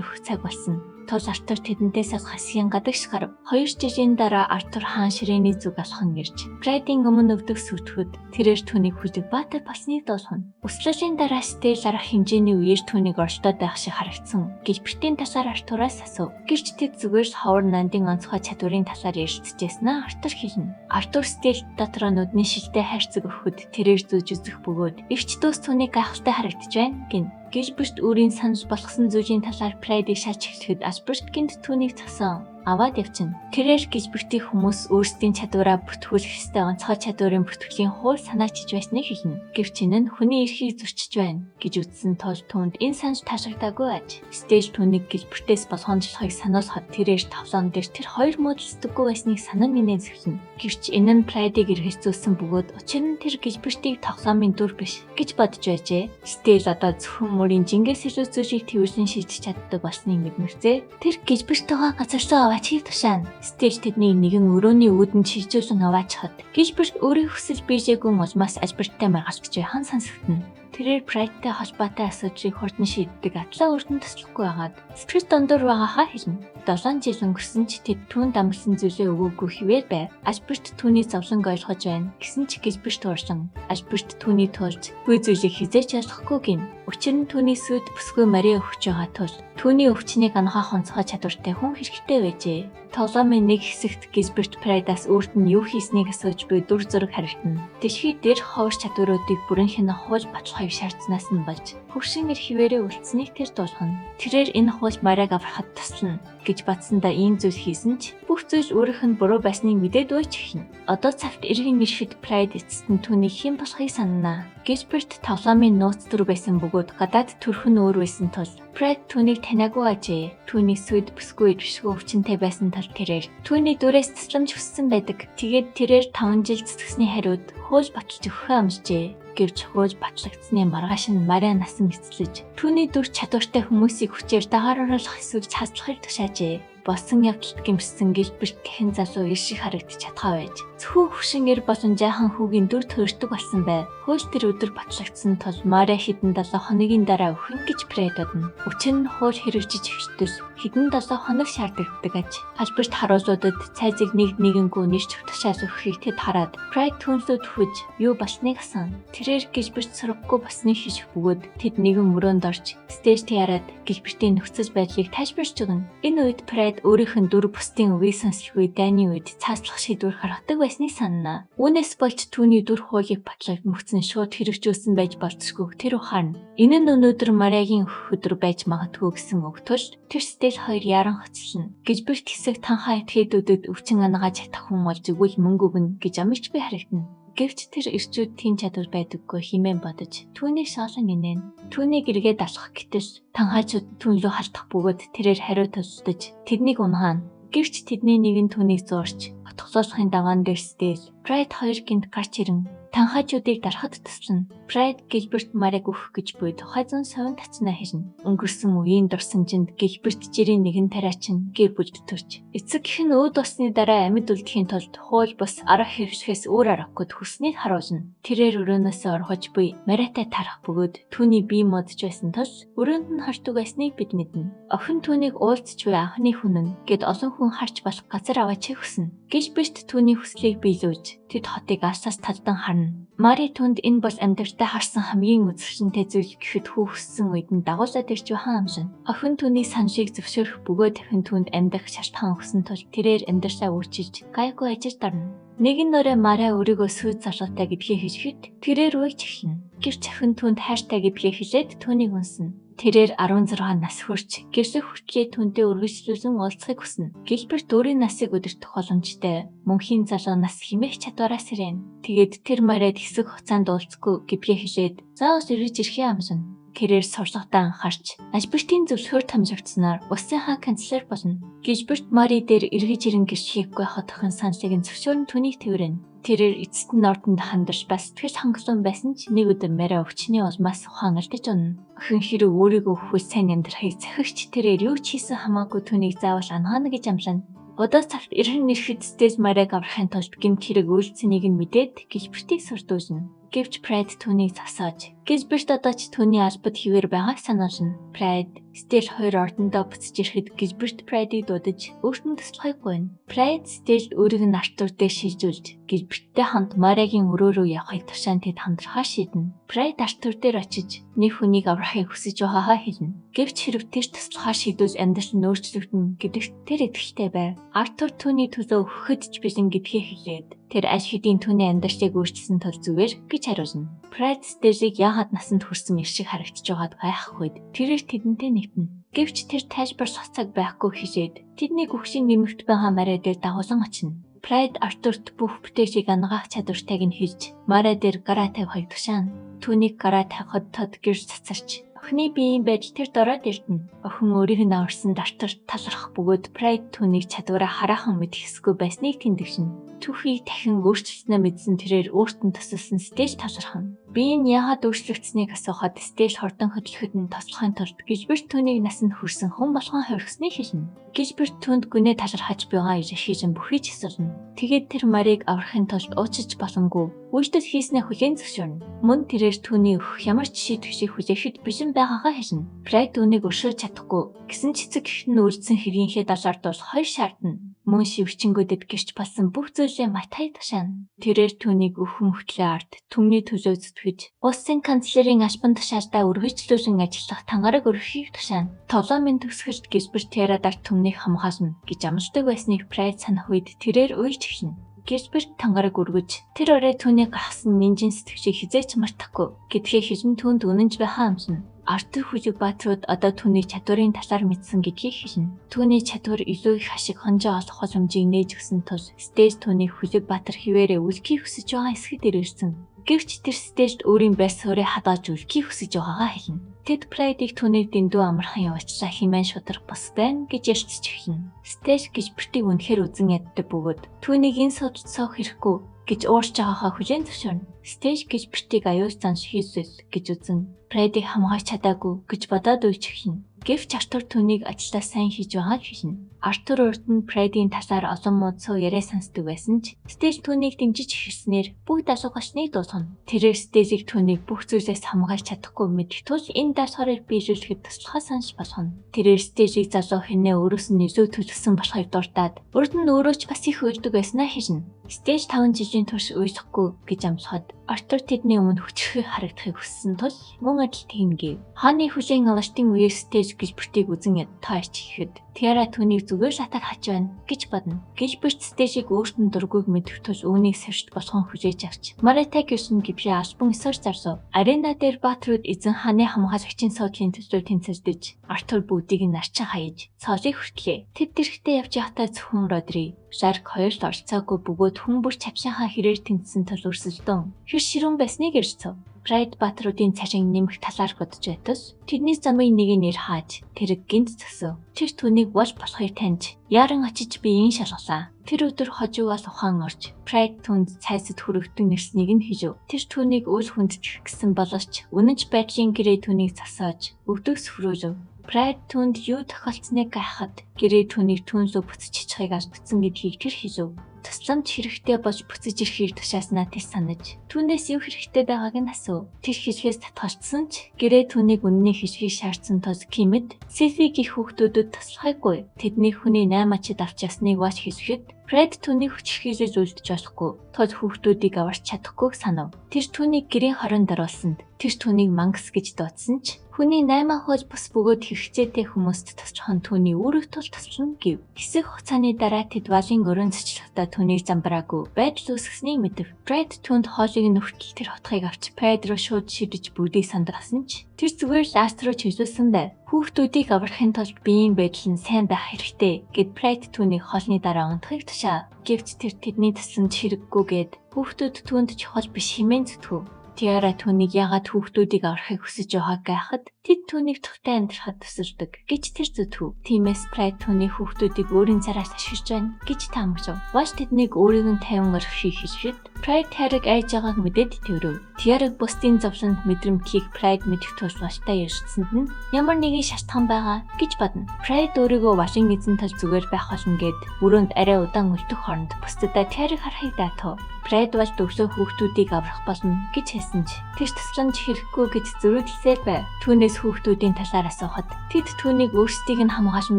өгөх цаг болсон. Тул Артур тэдэнээс хасхийн гадагш гарав. 2 жилийн дараа Артур хаан ширээний зүг алхан ирж Pride-ийн өмнө өвдөх сүтгүүд тэрээр түүнийг хүлэг баатар болсныг дуулгана. Өсрөлийн дараа Staged арга хэмжээний үеэр түүнийг оролдоод байх шиг харагдсан. Гэлбэртийн талаар Артураас асуув. Гэрч тэд зүгээр ховор нандин онцгой чадварын талаар ярилцчихсэн Артур хэлнэ. Артур Staged дотор нүдний шилтэй хайрцаг өгөхөд тэрээр зүүж үзэх бөгөөд эгч дүүс түүнийг гайхалтай харагдаж байна гин. Гэлбэрт өөрийн санал болгосон зүйлийн талаар Pride-ийг шалж эхлэхэд Альберт гинт түүнийг цасан аваад явчихна. Тэрээр гэлбэртийн хүмүүс өөрсдийн чадвараа бүртгүүлэх ёстой онцгой чадварын бүртгэлийн хууль санаачиж байсныг хэлнэ. Гэвч энэ нь хүний эрхийг зөрчиж байна гэж үзсэн тул түүнд энэ санал таашахдаагүй аж. Staged түүнийг гэлбэртээс болгоомжлохыг сануулхад тэрээр тавлон дээр тэр хоёр муудалцдаггүй байсныг санан минь зөвлөнө. Гэвч энэ нь Pride-ийг эргэлзүүлсэн бөгөөд учир нь тэр гэлбэртийг тоглоомын дүр биш гэж бодож байжээ. Staged одоо зөвхөн мөрийн жингээс илүү зүйлийг тэрвэрлэн шийдэж чаддаг болсныг мэдмэрчээ. Тэр гэлбэртэйгээ газарсаа аваачийг тушаана. Staged тэдний нэгэн өрөөний үүдэн чийжүүлэн аваачхад гэлбэрт өөрийн хүсэл биежээгүй улмаас Альберттай маргааш гэж хан сансагтана. Тэрээр Pride-тай холбоотой асуудлыг хурдан шийддэг атлаа өртөнд туслахгүй байгаад сэтгэл дондор байгаагаа хэлнэ. 7 жил өнгөрсөн ч тэд түүнд амлсан зүйлээ өгөөгүй хэвээр байв. Альберт түүний зовлонг ойлгож байна. Гэсэн ч гэлбэрт уурсан. Альберт түүний тулд бүх зүйлийг хизээч ялахгүй гин. Учир нь түүний сүд бүсгүй Мариа өгч байгаа тул түүний өвчнийг анхаах онцгой чадвартай хүн хэрэгтэй байжээ. Тоглоомын нэг хэсэгт Гэлберт Pride-аас өөрт нь юу хийснийг асууж буй дүр зураг харагдана. Дэлхий дээр ховор чадваруудыг бүрэнх нь хууль баталгааг шаардсанаас нь болж хөршингэр хിവэрээ үлдсэнийг тэр дуулгана. Тэрээр энэ хууль Мариаг аврахад туслана гэж батсандаа ийм зүйл хийсэн ч бүх зүйл өөрийнх нь буруу байсныг мэдээд үйч эхнэ. Одоо цагт эргэн ирэхэд Pride эцэст нь түүний хэн болохыг санана. Гэлберт тоглоомын нууц төр байсан бөгөөд гадаад төрх нь өөр байсан тул Pride түүнийг таниагүй ажээ. Түүний сүд бүсгүй бишгүй өвчнөй байсан тал тэрээр түүний дүрээс тасламж хүссэн байдаг. Тэгээд тэрээр 5 жил цэцгэсний хариуд хууль баталж өгөхөө амжжээ. Гэвч хууль батлагдсны маргааш нь Мариа насан эцэлж түүний дүр чадвартай хүмүүсийг хүчээр дагаар оруулах эсвэл цааслахыг тушаажээ. Болсон явдалд гэмшсэн Гэлберт гэхэн залуу ир шиг харагдаж чадхаа байж зөвхөн хөвшингэр болон жаахан хүүгийн дүр төрдөг болсон бай. Хууль тэр өдөр батлагдсан тул Мариа хэдэн 7 хоногийн дараа өхөн гэж Pride бодно. Учир нь хууль хэрэгжиж эхлэхдээ хэдэн 7 хоног шаардлагадаг аж. Альберт харуулуудад цайзыг нэг нэгэнгүй нэрч тушааж өгөхийг тэд хараад Pride түнсөд хүж юу болсныг асууна. Тэрээр Гэлберт сургахгүй болсныг хийх бөгөөд тэд нэгэн өрөөнд орж Staged яраад Гэлбертийн нөхцөл байдлыг тайлбарч өгнө. Энэ үед Pride өөрийнх нь дүр бусдын үгийг сонсохгүй дайны үед цааслах шийдвэр гаргадаг байсныг санана. Үүнээс болж түүний дүр хуулийг батлагдсан шууд хэрэгжүүлсэн байж болцсогүй тэр ухаарна. Энэ нь өнөөдөр Мариагийн өдөр байж магадгүй гэсэн үг тул тэр Staged хоёр яран хоцлно. Гэлберт хэсэг танхаа этгээдүүдэд өвчин ангааж чадах хүн бол зүгүүл мөнгө өгнө гэж амигч би харагдана. Гэвч тэр ирчүүд тийм чадвар байдаггүй хэмээн бодож түүнийг шаалан инээн. Түүнийг эргээд алах гэтэл танхаачууд түүнлөө халтах бөгөөд тэрээр хариу тусдаж тэднийг унгаана. Гэвч тэдний нэг нь түүнийг зуурч отголоосхын даваан дээр Staged Pride хоёр гинт гарч ирэн танхаачуудыг дарахад туслана. Pride Гэлберт Мариаг өгөх гэж буй тухай зүүн совин тацнаа хэрнэ. Өнгөрсөн үеийн дурсамжинд Гэлберт жирийн нэгэн тариачин гэр бүл төрж эцэг гэх нь өөд болсны дараа амьд үлдэхийн тулд хууль бус арга хэрэгжихээс өөр аргагүй хүснийг харуулна. Тэрээр өрөөнөөс орхож буй Мариатай тарах бөгөөд түүний бие модж байсан тул өрөөнд нь хортог байсныг бид мэднэ. Охин түүнийг уулзч буй анхны хүн нь гэд олон хүн харж болох газар аваач хүснэ. Гэлберт түүний хүслийг биелүүлж тэд хотыг алсаас талдан харна. Мари түнд энэ бол амьдралдаа харсан хамгийн үзэсгэлэнтэй зүйл гэхэд хүү хүссэн үед нь дагуулад ирж байгаа юм шин. Охин түүний саншийг зөвшөөрөх бөгөөд охин түнд амьдрах шалтгаан өгсөн тул тэрээр амьдралаа өөрчилж гайгүй ажиж дарна. Нэгэн нөрөө Мараа өөрийгөө сүйд залуутай гэдгийг хэлэхэд тэрээр уйж эхэлнэ. Гэвч охин түнд хайртай гэдгээ хэлээд түүнийг үнсэн. Тэрээр 16 нас хүрч гэрсэх хүртлээр түүнтэй үргэлжлүүлэн уулзахыг хүснэ. Гэлбэрт өөрийн насыг өдөртөх боломжтой мөнхийн залуу нас хэмээх чадвараас ирэн. Тэгээд тэр Мараад хэсэг хугацаанд уулзахгүй гэдгээ хэлээд заавал эргэж ирэх юм шин. Тэрээр сурлагатаа анхаарч альбертийн зөвлөхөөр тамжигдсанаар усынхаа канцлер болно. Гэлберт Мари дээр эргэж ирэн гэршихгүй хотохын сансыг нь зөвшөөрн түүнийг тэрвэрнэ. Тэрээр эцэст нь ордонд хандарч бас сэтгэл хангалуун байсан ч нэг өдөр Мари өвчний улмаас ухаан алдаж унана. Охин хэрэг өөрийгөө хөвс сайн амьдрахыг захигч тэрээр юу ч хийсэн хамаагүй түүнийг заавал анхаана гэж амлана. Удаа цагт ирхэн нэрэхэд стэйж Марийг аврахын тулд гэмт хэрэг үйлцэнийг нь мэдээд Гэлбертийг сурдуулна. Гэвч Прайд түүнийг засааж Гэлберт одоо ч түүний албад хിവэр байгааг сануулна. Прайд Стеж хоёр ордондоо буцаж ирэхэд Гэлберт Прайдыг дуудаж өөртөө туслахыг гуйна. Прайд Стежд өөрийг нь Артур дээр шилжүүлж Гэлберттэй хамт Мариагийн өрөө рүү явахыг тушаан тэд хамтрахаа шийднэ. Прайд Артур дээр очиж нэг хүнийг аврахыг хүсэж байгаагаа хэлнэ. Гэвч хэрэг тэр туслахаа шийдвэж амьдрал нь өөрчлөгдөнө гэдэгт тэр итгэлтэй байв. Артур түүний төлөө өгөхөд ч бэлэн гэдгээ хэлээд тэр аль хэдийн түүний амьдралыг өөрчилсөн тул зүгээр гэж хариулна. Прайд Стежийг яагаад насанд хүрсэн их шиг харагдаж байгааг гайхахгүйд тэрээр тэдэнтэй нэгтэнэ. Гэвч тэр тайлбарлах цаг байхгүй хэлээд тэдний гүгшийн нэмэгт байгаа Мараа дээр дагуулan очино. Прайд Артурт бүх бүтээжийг ангаах чадвартайг нь хэлж Мараа дээр гараа тавихыг тушаана. Түүнийг гараа тавихад тод гэрж цацарч охины биеийн байдал тэр дороод ирдэнэ. Охин өөрийг нь аварсанд Артурт талархах бөгөөд Прайд түүнийг чадвараа хараахан мэдэх хэсгүй байсныг тэмдэглэнэ. Түүхийг дахин өөрчлөснөө мэдсэн тэрээр өөртөө тусалсан Стеж талархна. Би энэ яагаад өөрчлөгдсөнийг асуухад Стеж хордон хөдлөхөд нь тослохын тулд Гэлберт түүнийг насанд хүрсэн хүн болгон хоригсныг хэлнэ. Гэлберт түнд гүнээ талархаж байгаа ирэх бүхий ч асуулна. Тэгээд тэр Марийг аврахын тулд уучлж боломгүй үйлдэл хийснээ хүлээн зөвшөөрнө. Мөн тэрээр түүний өгөх ямар ч шийдвэрийг хүлээхэд бэлэн байгаагаа хэлнэ. Прайд үүнийг өршөөлж чадахгүй гэсэн ч эцэг гэх нь үлдсэн хэргийнхээ далаардуул хоёр шаардна. Мөн шивчингүүдэд гэрч болсон бүх зүйлээ матай тушаана. Тэрээр түүнийг өхөн хөтлөө ард түмний төлөө зүтгэж улсын канцлерийн албан тушаалдаа үргэлжлүүлэн ажиллах тангараг өргөхийг тушаана. Тоглоомын төгсгөлд Гэлберт ярадар түмнийг хамгаална гэж амлдаг байсныг Прайд санах үед тэрээр уйлж эхэлнэ. Гэлберт тангараг өргөж тэр орой түүний гахсан нинжин сэтгвчийг хизээч мартахгүй гэдгээ хэлэн түүнд үнэнж байхаа амсна. Артур хүлэг баатрууд одоо түүний чадварын талаар мэдсэн гэдгийг хэлнэ. Түүний чадвар илүү их ашиг хонжоо олох боломжийг нээж өгсөн тул Стеж түүний хүлэг баатар хിവэрэ үлдэхийг хүсэж байгаа эсэхд ирсэн. Гэвч тэр Стежд өөрийн байр суурийг хадгалж үлдэхийг хүсэж байгаагаа хэлнэ. Тэд Прайдыг түүнийг дэндүү амархан явуулчлаа хэмээн шударх бос байна гэж ярьж эхэлнэ. Стеж Гэлбертийг үнэхээр үзэн яддаг бөгөөд түүнийг энэ сууж цоох хэрэггүй гэж уурч байгаагаа хүлээн зөвшөөрнө. Стеж Гэлбертийг аюул занш хийсэл гэж үзэн Прайдыг хамгаалж чадаагүй гэж бодоод уйж эхэлнэ. Гэвч Артур түүнийг ажиллаа сайн хийж байгааг хэлнэ. Артур урд нь Прайдийн талаар олон муу цуу яриа сонсдог байсан ч Стеж түүнийг дэмжиж эхэлснээр бүгд асуугачныг дуусгана. Тэрээр Стежийг түүнийг бүх зүйлээс хамгаалж чадахгүй мэдэх тул энэ даалгаврыг биелүүлэхэд туслахаа санаж болгоно. Тэрээр Стежийг залуу хинээ өөрөөс нь илүү төлөвсөн болохыг дуртаад урд нь өөрөө ч бас их уйлдаг байснаа хэлнэ. Стеж 5 жилийн турш уйлахгүй гэж амлахад Артур тэдний өмнө хүчрхэг харагдахыг хүссэн тул мөн адил тийнгэв. Хааны хүлээн авалтын үеэс Стеж Гэлбертийг үзэн ядтаарч ихэд Тиара түүнийг зүгээр шатаар хаж байна гэж бодно. Гэлберт Стежийг өөртөө дургүйг мэдэх тул үүнийг сэршт болгон хүлээж авч Маратаг юусэн гэвшээ албан ёсоор зарсав. Арена дээр баатрууд эзэн хааны хамгаалагчийн суудлын төлөө тэнцэлдэж Артур бүгдийг нь арчин хаяж цоолыг хүртлээ. Тэд тэрхтээ явж явахдаа зөвхөн Родри Жарк хоёрт оролцоогүй бөгөөд хүн бүр чавшаахаа хэрээр тэнцсэн тул өрсөлдөн. Хэр ширүүн байсныг ярьцав. Прайд баатруудын цашин нэмэх талаар бодож байтус тэдний замын нэг нэр хааж тэрэг гинт зөсөв. Тэр түүнийг болж болохыг таньж яран очиж биеийн шалгалаа. Тэр өдөр хожуугаас ухаан орж Прайд түнд цайсад хүрэгдэн нэрснийг нь хижив. Тэр түүнийг үл хүндэтгэх гэсэн боловч үнэнч байдлын гэрээ түүнийг засааж өвдөгс хүрүүлв. Прайд түнд юу тохиолдсныг гайхад гэрээ түүнийг түүнлөө буцаж чичхийг алдсан гэдгийг тэр хэлв. тусламж хэрэгтэй болж буцаж ирэхийг тушааснаа тэр санаж түүнээс юу хэрэгтэй байгааг нь асуув. Тэр хишгээс татгалцсан ч гэрээ түүнийг үнний хишгийг шаардсан тус Кимэд Сефигийн хүүхдүүдэд туслахайгүй. Тэдний хүний 8 ачид авч ясныг бааш хэлэхэд Фред түүнийг хүчрхийлж үлдэж болохгүй. Тод хүүхдүүдийг аварч чадахгүйг санав. Тэр түүнийг гэрийн хорон даруулсанд тэр түүнийг мангас гэж дуудсан ч хүний 8 хойж бус бөгөөд хэрэгцээтэй хүмүүст тусчхан түүний үүрэг тул туслана гэв. Хэсэг хугацааны дараа тэд валын өрөөнд зочлохдоо түүнийг замбраагүй байдал үүсгэснийг мэдэв. Фред түүнд хоолыг нөхтөл тэр хотхыг авч Фред руу шууд шидэж бүгдийг сандгасан ч тэр зүгээр ласт руу чиглүүлсэн байв. Хүүхдүүдийг аврахын тулд биеийн байдал нь сайн байх хэрэгтэй гэд Фред түүнийг хоолны дараа унтахыг тушаа. Гэвч тэр тэдний тусламж хэрэггүйгээд хүүхдүүд түүнд чухал биш хэмээн зүтгэв. Тиара түүнийг яагаад хүүхдүүдийг аврахыг хүсэж байгааг гайхад тэд түүнийг тухтай амьдрахад тусалдаг гэж тэр зүтгэв. Тиймээс Фред түүний хүүхдүүдийг өөрийн цараас ашиглаж байна гэж таамаглав. Бааш тэднийг өөрийг нь тайван орхихыг хэлэхэд Фред Тиарыг айж байгааг мэдээд тэрв. Тиарыг бусдын зовлонд мэдрэмтгийг Фред мэдэх тул баштай ярьсанд нь ямар нэгэн шалтгаан байгаа гэж бодно. Фред өөрийгөө Вашингтон эзэн тал зүгээр байх болно гэд өрөөнд арай удаан үлдэх хооронд бусдадаа Тиарыг харахыг даатав. Фред бол дөвсөө хүүхдүүдийг аврах болно гэж хэлсэн ч тэр тусламж хэрэггүй гэж зөрүүлсээр байв. Түүнээс хүүхдүүдийн талаар асуухад тэд түүнийг өөрсдийг нь хамгаална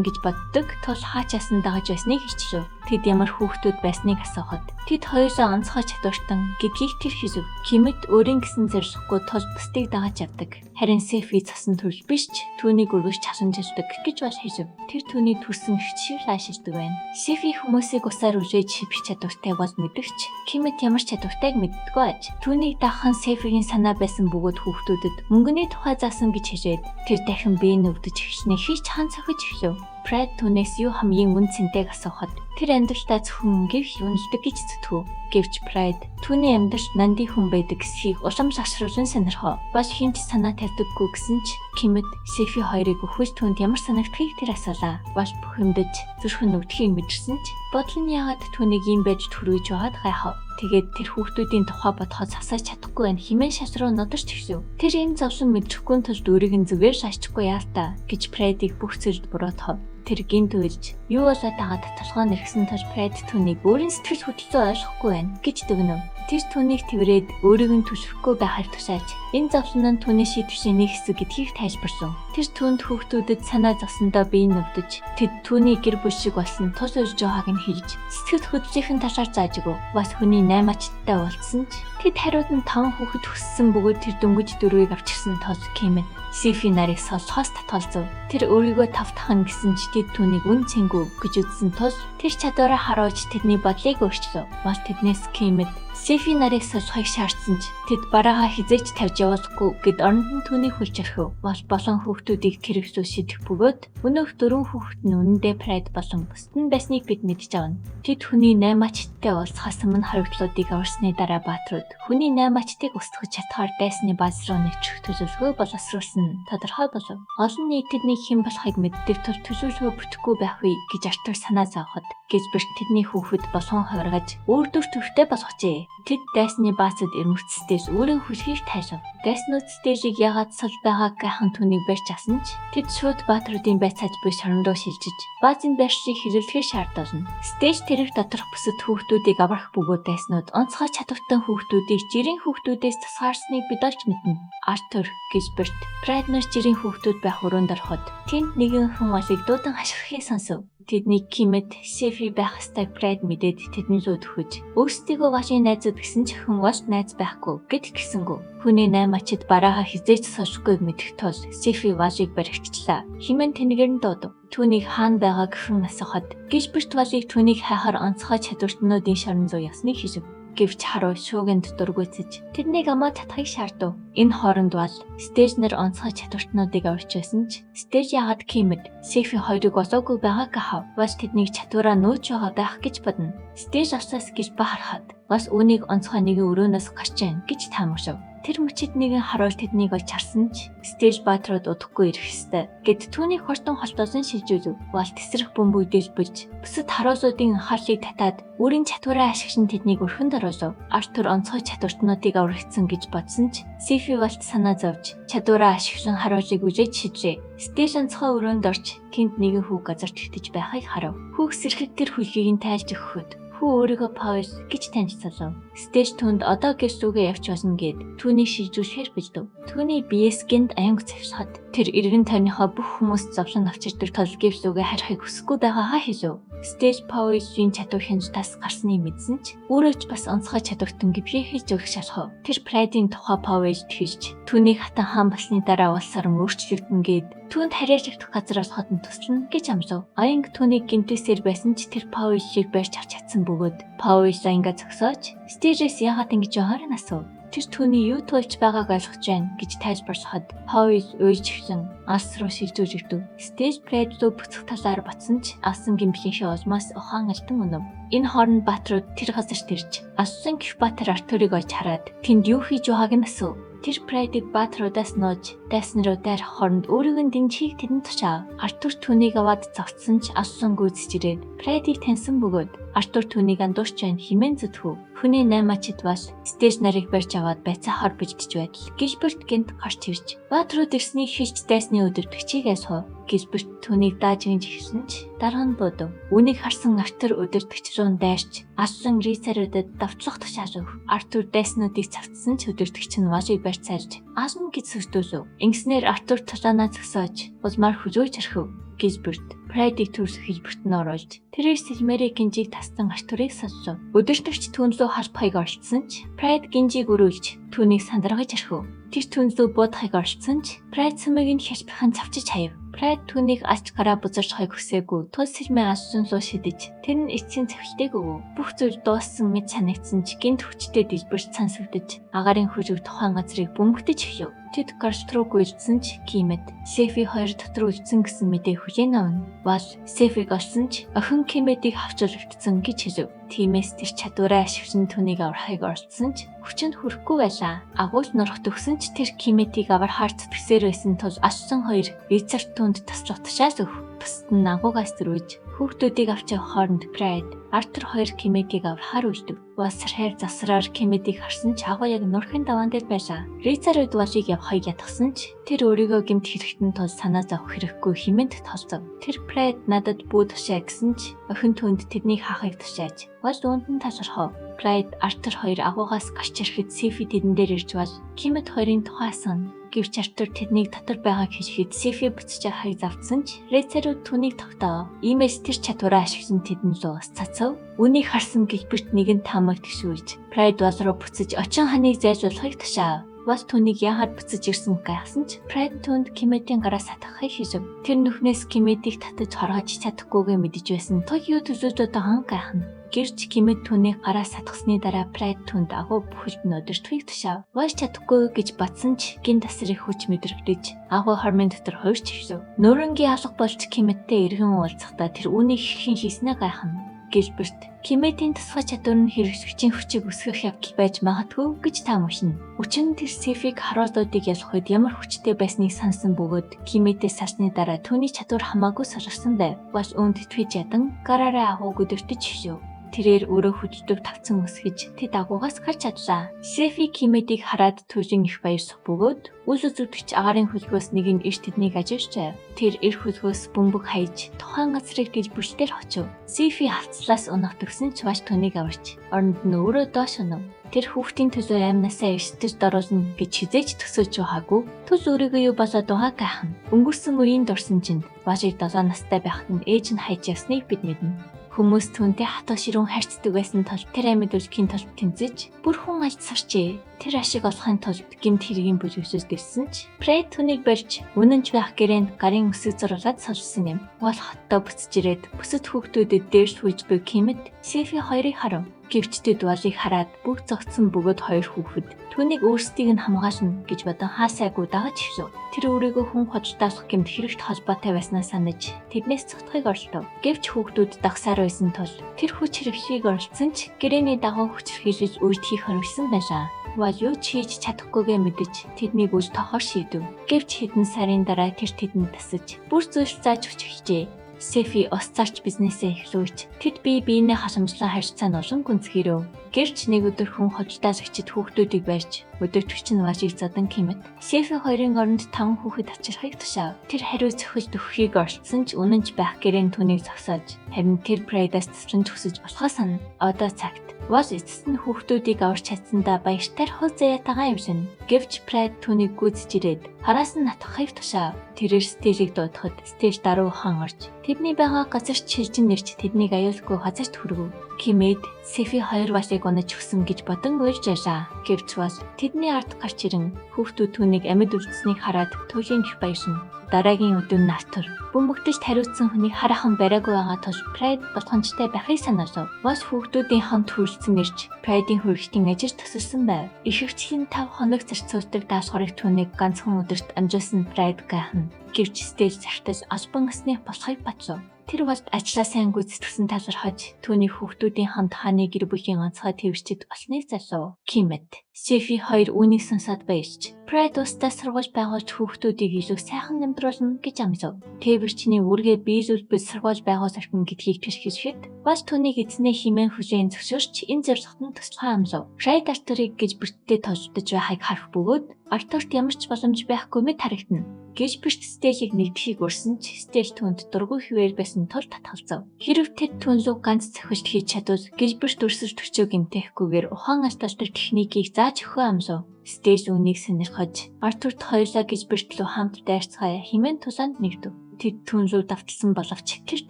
гэж боддог тул хаачаасан дагаж байсныг хичээв. Тэд ямар хүүхдүүд байсныг асуухад тэд хоёулаа онцгой чадвартай гэдгийг тэр хэлв. Кимэд өөрийн гэсэн зорилгогүй тул бусдыг дагаж явдаг. Харин Сефи цасан төрөл биш ч түүнийг өргөж часамжилдаг гэж бол хэлв. Тэр түүний төрсөн хичээл аашилдаг байна. Сефи хүмүүсийг усаар үжээж шибэх чадвартай бол мэдвч Кимэд ямар чадвартайг мэддэггүй аж. Түүнийг дахан Сефигийн санаа байсан бөгөөд хүүхдүүдэд мөнгөний тухай заасан гэж хэлээд тэр дахин бие нүвдэж эхлэнээ хийж хаан цохиж эхлэв. Фред түүнээс юу хамгийн үн цэнтэйг асуухад тэр амьдралдаа зөвхөн гэрх юунэлдэг гэж зүтгэв. Гэвч Фред түүний амьдралд нандин хүн байдаг эсхийг улам сашруулан сонирхов. Баш хинч санаа тавьдаггүй гэсэн ч Кимэд Сефи хоёрыг өхөж түүнд ямар санагдахыг тэр асуулаа. Баш бухимдаж зүрхэн нүгдэхийг мэдэрсэн ч бодол нь яагаад түүнийг ийм байж төрөөж байгаад гайхав. Тэгээд тэр хүүхдүүдийн тухай бодоход сасаж чадахгүй байх хэмээн шас руу нодорч ирсв. Тэр энэ зовлон мэдрэхгүй тулд өөрийг нь зүгээр шаачгүй яалтаа гэж Фредийг бүх зэрэг буруутгав. Тэр гинт үйлж юу болоод байгааг толгой нэрхсэн тул Фред түүнийг өөрийн сэтгэл хөдлөлтөө ойлгохгүй байна гэж дүгнэв. Тэр түүнийг тэрвэрэд өөрийг нь түшрэхгүй байхаар тушааж энэ зовлон нь түүний шийдвэрийн нэг хэсэг гэдгийг тайлбарсан. Тэр түүнд хүүхдүүдэд санаа зовсондоо бие нүвдэж тэд түүний гэр бүл шиг болсон тус урж байгааг нь хэлж сэтгэл хөдлөлийн талаар зааж өгөв. Бас хүний 8 ачттай уулзсан ч тэд хариуд нь 5 хүүхэд хүссэн бөгөөд тэр дөнгөж дөрвийг авчирсан тул Кимэд Сефи нарыг солихоос татгалзав. Тэр өөрийгөө тавтахна гэсэн ч тэд түүнийг үн цэнгүү гэж үзсэн тул тэр чадвараа харуулж тэдний бодлыг өөрчлөв. Бас тэднээс Кимэд Сефи нарыг солихыг шаардсан ч тэд бараагаа хизээч тавьж явуулахгүй гэд оронд нь түүнийг хүлж орхив. Бас болон хүүхдүүдийг тэр ихсүү шидэх бөгөөд өнөөх 4 хүүхэд нь үнэндээ Фред болон бусд нь байсныг бид мэдж авна. Тэд хүний 8 ачттай уулзахаас өмнө хоригдлуудыг аварсны дараа бааtruуд хүний 8 ачтыг устгах чадхаар дайсны бааз руу нэвтрэх төлөвлөгөө боловсруулсан тодорхой болов. Олон нийт тэдний хэн болохыг мэддэг тул төлөвлөгөө бүтэхгүй байх вэ гэж Артур санаа зовход Гизберт тэдний хүүхэд болгон хувиргаж өөр төртөвтэй болгожээ. Тэд дайсны баацад ирмэгцсдээс өөрийн хүлхийг тайлав. Дайснууд стежийг ягаад сал байгааг гайхан түүнийг барьж асан ч тэд шууд баатруудын байцааж буй шорон руу шилжиж баазын байршийг хэрэглэхээ шаардуулна. Стеж тэрэг доторх бусад хүүхдүүдийг аврах бөгөөд дайснууд онцгой чадвартай хүүхдүүдийг жирийн хүүхдүүдээс тусгаарсныг бид олж мэднэ. Артур, Гизберт, Фред нар жирийн хүүхдүүд байх өрөөнд ороход тэнд нэгэн хүн олыг дуудан хашхирахыг сонсов. Тэдний Кимэд Сефи байх ёстой Фред мэдээд тэдний лөө төхөж өөрсдийгөө Вашингтон найзууд гэсэн ч хүн Ваш найз байхгүй гэд гисэнгүү. Хүний 8 ачид бараагаа хизээч сошгүйг мэдэх тул Сефи Вашиг баригчлаа. Химэн тэнгэр нь дуудав. Түүнийг хаана байгаа гэхэн асуухад Гизберт Вашиг түүнийг хайхаар онцгой чадвартнуудын шорон зуу ясныг хэлв. Гэвч харуу шуугин дотор гүйцэж тэднийг амаа татахыг шаардав. Энэ хооронд бол стеж нар онцгой чадвартнуудыг авч байсан ч стеж яагаад Кимэд Сефи хоёрыг олоогүй байгааг хав. Бас тэднийг чадвараа нөөж байгаа байх гэж бодно. Стеж осоос гэж бахархад бас үүнийг онцгой нэгэн өрөөнөөс гарч ийн гэж таамаглав. Тэр мөчид нэгэн харуул тэднийг олж харсан ч стеж баатрууд удахгүй ирэх ёстой гэд түүнийг хортон холтоосон шилжүүлв. Бол тесрэх бөмбөг дэлбэлж бусад харуулуудын анхаарлыг татаад өөрийн чадвараа ашиглан тэднийг өрхөнд оруулав. Артур онцгой чадвартнуудыг аврагдсан гэж бодсон ч Сефи болт санаа зовж чадвараа ашиглан харуулыг үжээж шидрээ. Стеж онцгой өрөөнд орж тэнд нэгэн хүүг газар тэгтэж байхыг харав. Хүүг сэрхэд тэр хүлгийг нь тайлж өгөхөд Хүү өөрийгөө Powys гэж танилцуулав. Стэж түнд одоо гэсүүгээ явж болно гэд түүнийг шийдвэрлэхээр бэлдв. Түүний биеэс гинт аянг завсахад тэр эргэн тойрныхоо бүх хүмүүст зовлон авчирдаг тул гэсүүгээ харихыг хүсэхгүй байгаагаа хэлв. Стэж Powys-ийн чадвар хяналтаас гарсныг мэдсэн ч өөрөөч бас онцгой чадвартай гэвшээ хийж өгөх шалхав. Тэр Pride-ийн тухай Powys хэлж түүнийг хатан хаан болсны дараа улс орон өөрчлөгдөн гэд түүнд харьяаж авах газраас хотон туслана гэж амлав. Аянг түүнийг гинтээсээр байсан ч тэр Powys-ийг барьж авч чадсан бөгөөд Powys аянга зогсоож Stэж-ээс яагаад ингэж байгааг нь асуув. Тэр түүний юу туулж байгааг ойлгож байна гэж тайлбарлахад Powys уйлж гисэн алс руу шилжүүлж өгдөв. Стэж Pride руу буцах талаар батсан ч алсан гимхийнхээ озмоос ухаан алтан өнөв. Энэ хооронд Баатрууд тэр газарт ирж асуусан гих Баатар Артурыг олж хараад тэнд юу хийж байгааг нь асуув. Тэр Pride-ийг Баатруудаас нууж дайсан руу дайрах хооронд өөрийн дэнчийг тэдэнд тушаав. Артур түүнийг аваад зогтсон ч асуусан гүйцэж ирээд Pride-ийг таньсан бөгөөд Артур түүнийг андуурч байна хэмээн зүтгв. Хүний 8-ачид бас Стэж нарыг барьж аваад байцаа хор биждэж байтал Гилберт гэнт гарч ирж Баатрууд ирснийг хэлж дайсны өдөр бичгийг асуув. Гилберт түүнийг дааж ингэж хэлсэн ч дараа нь бодов. Үнийг харсан Артур өдөртөгч рүү дайрч асуусан рицаруудад давтлах тушааж өг. Артур дайснуудыг цавцсан ч өдөртөгч нь важиг барьж царж асуун гэж сүрдөөсөв. Ингэснээр Артур тулаанаа зогсоож улмаар хүзөөж орхив. Гилберт Pride-ийг төрсөх хэлбэрт нь оруулж тэрээр Сэлмэрийн гинжийг тасдан Артурыг сонсов. Өдөртөгч түүнлөө харпахыг оролцсон ч Pride гинжийг өрөөлж түүнийг сандаргаж орхив. Тэр түүнлөө буудахыг оролцсон ч Pride сүмийг нь хялбархан цавчиж хаяв. Pride түүнийг алж гараа бузарчхайг хүсээгүй тул Сэлмэ асуусан луу шидэж тэр нь эцсийн цэвхлтэйг өгөв. Бүх зүйл дууссан мэд санагдсан ч гинт хүчтэй дэлбэрч цансагдаж агарын хөрөг тухайн газрыг бөмбөгдөж эхлэв. Тэд гарт руу гүйцсэн ч Кимэд Сефи хоёр дотор үлдсэн гэсэн мэдээ хүлээн авна. Бол Сефиг олсон ч охин Кимэдийг авчир өвтсөн гэж хэлв. Тиймээс тэр чадвараа ашиглан түүнийг аврахыг оролдсон ч хүчинд хүрэхгүй байлаа. Агуул нурах төгсөн ч тэр Кимэдийг авар харц тгсээр байсан тул асуусан хоёр Рицард түнд таслах тушаас өг. Бусд нь агуугаас төрөж хүүхдүүдийг авч явах хооронд Pride Артур хоёр Кимэдийг аврахаар үлдэв. Уусрахаар засраар Кимэдийг харсан ч агуу яг нурхын даваан дээр байлаа. Рицард важиг явахыг ятгсан ч тэр өөрийгөө гэмт хэрэгтэн тул санаа зовх хэрэггүй хэмээн тооцов. Тэр Pride надад бүү тушаа гэсэн ч охин түнд тэднийг хаахыг тушааж важ дунд нь талархав. Pride Артур хоёр агуугаас гарч ирэхэд Сефи тэдэн дээр ирж бол Кимэд хоёрын тухай сан. Гэвч Артур тэднийг дотор байгааг хэлэхэд Сефи буцаж байгааг завдсан ч Рицард түүнийг тогтоов. Иймээс тэр чадвараа ашиглан тэдэн рүү ус цацав. Үнийг харсан Гилберт нэгэн таамаг тгшүүлж Pride бол руу буцаж очин ханыг зайлуулахыг тушаав. Бас түүнийг яагаад буцаж ирсэн гайхсан ч Pride түнд Кимэдийн гараа сатгахыг хэлв. Тэр нүхнээс Кимэдийг татаж хоргож чадахгүйгээ мэдэж байсан. Тог юу төсөөд байгаа гайхна. Гэрч Кимэд түүнийг гараа сатгасны дараа Pride түнд агуу бүхэлд нь өдөртхийг тушаав. Ваш чадахгүй гэж батсан ч гин тасрыг хүч мэдрэгдэж агуу хормын дотор хуурч эхлэв. Нөрөнгийн алга болж Кимэдтэй эргэн уулзахдаа тэр үүнийг хэрхэн хийснэ гайхна. Гилберт Кимэдийн тусгай чадвар нь хэрэгсвчийн хүчийг өсгөх явдал байж магадгүй гэж таамаглана. Учир нь тэр Сефиг харуулуудыг ялах үед ямар хүчтэй байсныг сансан бөгөөд Кимэдээс сарсны дараа түүний чадвар хамаагүй сарсан байв. Бас үүнд итгэж ядан гараараа агууг өдөртөж хишв. Тэрээр өөрөө хүчтэй тавцсан өсгөж тэд агуугаас гарч чадлаа. Сефи Кимэдийг хараад түлэн их баярлах бөгөөд үл үзэгдэгч агарын хөлгөөс нэг нь ирж тэднийг ажиглажээ. Тэр эр хөлгөөс бөмбөг хайж тухайн газрыг дэлбэрчдэр очив. Сефи хавцлаас унах төгсөн ч баш түүнийг аварч оронд нь өөрөө доош унав. Тэр хүүхдийн төлөө амнасаа эрсдэж доролно гэж хизээж төсөөж байгаагүй. Түл өөрийгөө юу болоод байгааг гайхна. Өнгөрсөн үеийн дурсан чинь бажиг 7 настай байхад нь ээж нь хайж ясныг бид мэднэ. Хүмүүс түүнтэй хатуу ширүүн харьцдаг байсан тул тэр амьд үлдэхийн тулд тэмцэж бүр хүн алж сарчээ. Тэр ашиг олохын тулд гэмт хэргийн бүжигсэж дэвсэн ч Pride түүнийг барьж үнэнч байх гэрээнд гарын өсөг зурлаад сольсон юм. Уул хоттоо буцаж ирээд бүсэд хүүхдүүдэд дээрс хүлж буй Кимэд Сефи хоёрыг харав. Гэвч тэд Валыг хараад бүх зогцсон бөгөөд хоёр хүүхэд түүнийг өөрсдийг нь хамгаална гэж бодон хаасайгүй дагаж хөвсөв. Тэр өөрийгөө хүн хоцлдаасах гэмт хэрэгт холбоотой байснаа санаж тэднээс цогтхыг оролдов. Гэвч хүүхдүүд дагсаар байсан тул тэр хүч хэрэглэхийг оролцсон ч гэрээний дагуу хүч хэрэглэж үйлдэхийг хориглосон байлаа. Вал юу ч хийж чадахгүйгээ мэдэж тэднийг үл тохоор шийдэв. Гэвч хэдэн сарын дараа тэр тэдэнд тасаж бүр зүйлс зааж өч эхэлжээ. Сефи ус зарч бизнесээ эхлүүлж тэд биенээ хасамжлан харьцаа нь олон гүнзгийрөв. Гэрч нэг өдөр хүн хождаас очиж хүүхдүүдийг барьж Өдөртөгч нь маш их задан Кимэт Сефи хоёрын оронд 5 хүүхэд авчирхайг тушаав. Тэр хариу зохиж төхөхийг орчсон ч үнэнч байх гэрэн түүнийг зогсоож харин тэр Прайдаас тасран төгсөж болохоос нь одоо цагт Was эцэст нь хүүхдүүдийг аварч чадсандаа баяртайр хол заяатагаа юмшин. Гэвч Прайд түүнийг гүйцэж ирээд хараас нь натах хайв тушаав. Тэрээр стейжийг дуудахад стейж даруй хаан орж тэдний байгаа газарч шилжин нэрч тэднийг аюулгүй газарт хүргэв. Кимэд Сефи хоёр башийг унаж өгсөн гэж бодон уйлж яжаа. Гэвч бас тэдний ард гарч ирэн хүүхдүүд түүнийг амьд үлдсэнийг хараад туйлын их баярсан. Дараагийн өдөр Настор бөмбөгтөж тариутсан хүнийг хараахан бариагүй байгаа тул Прайд болгоомжтой байхыг санаасав. Бас хүүхдүүдийн хамт хүрэлцэн ирж Прайдын хүрэгтийн ажиж тасарсан байв. Ихэгчийн 5 хоног зарцуулдаг даасгарыг түүнийг ганцхан өдөрт амжуулсан Прайд гайхна. Гэвч стейж захтаж албан ёсны болохыг батлав. Тэр бас ажлаа сайн гүйцэтгсэн талархаж түүний хүүхдүүдийн хамт хааны гэр бүлийн онцгой твэрчэд болсныг залуу. Кимэт Сефи хоёр үүнийг сонсоод баярч Прайд устдаа сургууль байгуулж хүүхдүүдийг илүү сайхан амьдруулна гэж амжив. Тээвэрчний үүргээ биелүүлбэл сургууль байгуулах эрхэн гэдгийг тэрхэлэхэд бас түүнийг эзнээ химэн хүлээн зөвшөөрч энэ зорилготод туслахаа амжив. Прайд Артурыг гэж бэртдээ тождож байхыг харах бөгөөд Артурт ямар ч боломж байхгүй мэт харагдана. Гэж бэрт стейжийг нэгдэхийг урьсан ч стейж түүнд дургүй хിവэр байсан тул татгалзав. Хэрв тэд түүн луг ганц цохилт хийж чадвал гэрбэрт өрсөж төчөө гэмтээхгүйгээр ухаан асталдаг техникийг зааж өгөө амжив. Стейж үнийг сонирхож Артурт хоёулаа гэрбэрт лөө хамт дайрцгаая хэмээн тулаанд нэгдэв. Тэд түүн лөө давталсан боловч тэр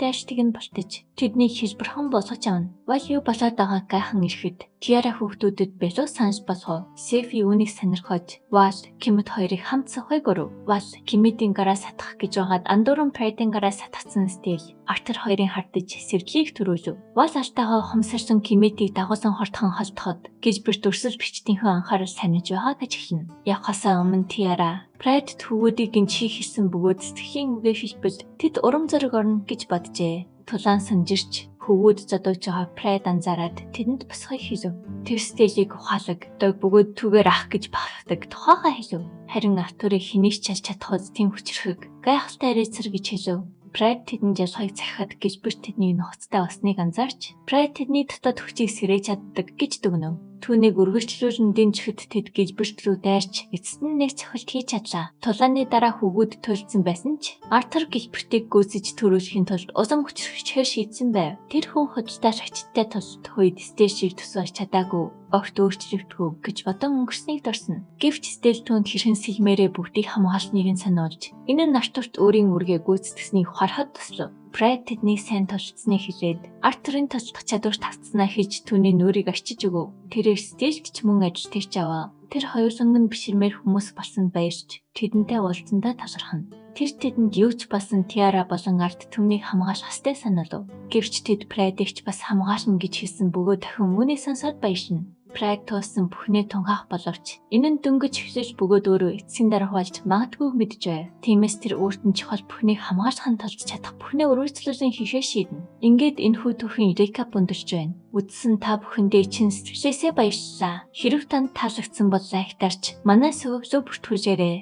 дайрчдыг нь болтож тэдний хэлбэрхэн болгож авна. Бол юу болоод байгааг гайхан ирэхэд Тиара хүүхдүүдэд белүү санаж болохоо. Сефи үүнийг сонирхож Вал Кимэт хоёрыг хамт сухайг өрөв. Вал Кимэтийн гараа сатах гэж байгаад андууран Прайдын гараа сатгсан стейж Артур хоёрын хардаж сэргэлийг төрүүлв. Вал алтайгаа хомсорсон Кимэтийг дагуулсан хортхон холдоход гижбэрт өрсөж бичтийнхээ анхаарал санаж байгаа гэж хэлнэ. Явхасаа өмнө Тиара Прайд төвүүдийг гинчхийг хийсэн бөгөөд сэтгэхийн үгээ хэлбэл тэд урам зориг орно гэж боджээ. Тулаан санжирч хөвгүүд зодогж байгаа Прайд анзаараад тэдэнд босхийг хэлв. Тэр стейжийг ухаалаг дог бөгөөд түгээр ах гэж багтдаг тухайгаа хэлв. Харин Артурыг хэнийг ч чалж чадхад тийм хүчрхэг гайхалтай рейцер гэж хэлв. Прайд тэдэнд ялхайг захихад гижбэрт тэдний нухацтай болсныг анзаарч Прайд тэдний дотоод хүчийг сэрэж чаддаг гэж дүгнэв. Түүнийг үргэлжлүүлэн дэмжихэд тэд гижбэрт рүү дайрч эцэст нь нэг цохилт хийж чадлаа. Тулааны дараа хөвгүүд төлцсөн байсан ч Артур гижбэртийг гүйцэж төрүүлэхийн тулд улам хүчрхэгчээр шийдсэн байв. Тэр хүн хөдөлтөй шагчтай тулд үед стейжийг төсөөлж чадаагүй. Огт өөрчлөгдөхөө гэж бодон өнгөрснийг дурсна. Гэвч стейж түүнд хэрхэн сэлмээрээ бүгдийг хамгаалсныг нь сануулж энэ нь Артурт өөрийн үргээ гүйцэтгсэнийг ухаарахад туслав. Прайд тэднийг сайн тулцсныг хэлээд Артурын туслах чадвар тавцснаа хийж түүний нүрийг арчиж өгөв. Тэрээр стейж гэж мөн ажил тэрч аваа. Тэр хоёуланг нь биширмээр хүмүүс болсон баярч тэдэнтэй уулзсандаа талархна. Тэр тэдэнд юу ч басан Тиара болон ард түмнийг хамгаалах хэвээр саналв. Гэвч тэд Прайдыг ч бас хамгаална гэж хэлсэн бөгөөд дахин үүнийг сонсоод баяршина. Прайд туусан бүхнээ тунгаах боловч энэ нь дөнгөж хэвсэж бөгөөд өөрөө эцсийн дарах болж магадгүй мэдж байв. Тиймээс тэр өөрт нь чухал бүхнийг хамгаалахын тулд чадах бүхнээ өргөжлүүлэн хийхээ шийднэ. Ингээд энэхүү түүхийн рекап өндөрч байна. Үзсэн та бүхэндээ чин сэтгэлээсээ баярлалаа. Хэрв танд таалагдсан бол лайктарч манай сувг бүртгүүлээрэй.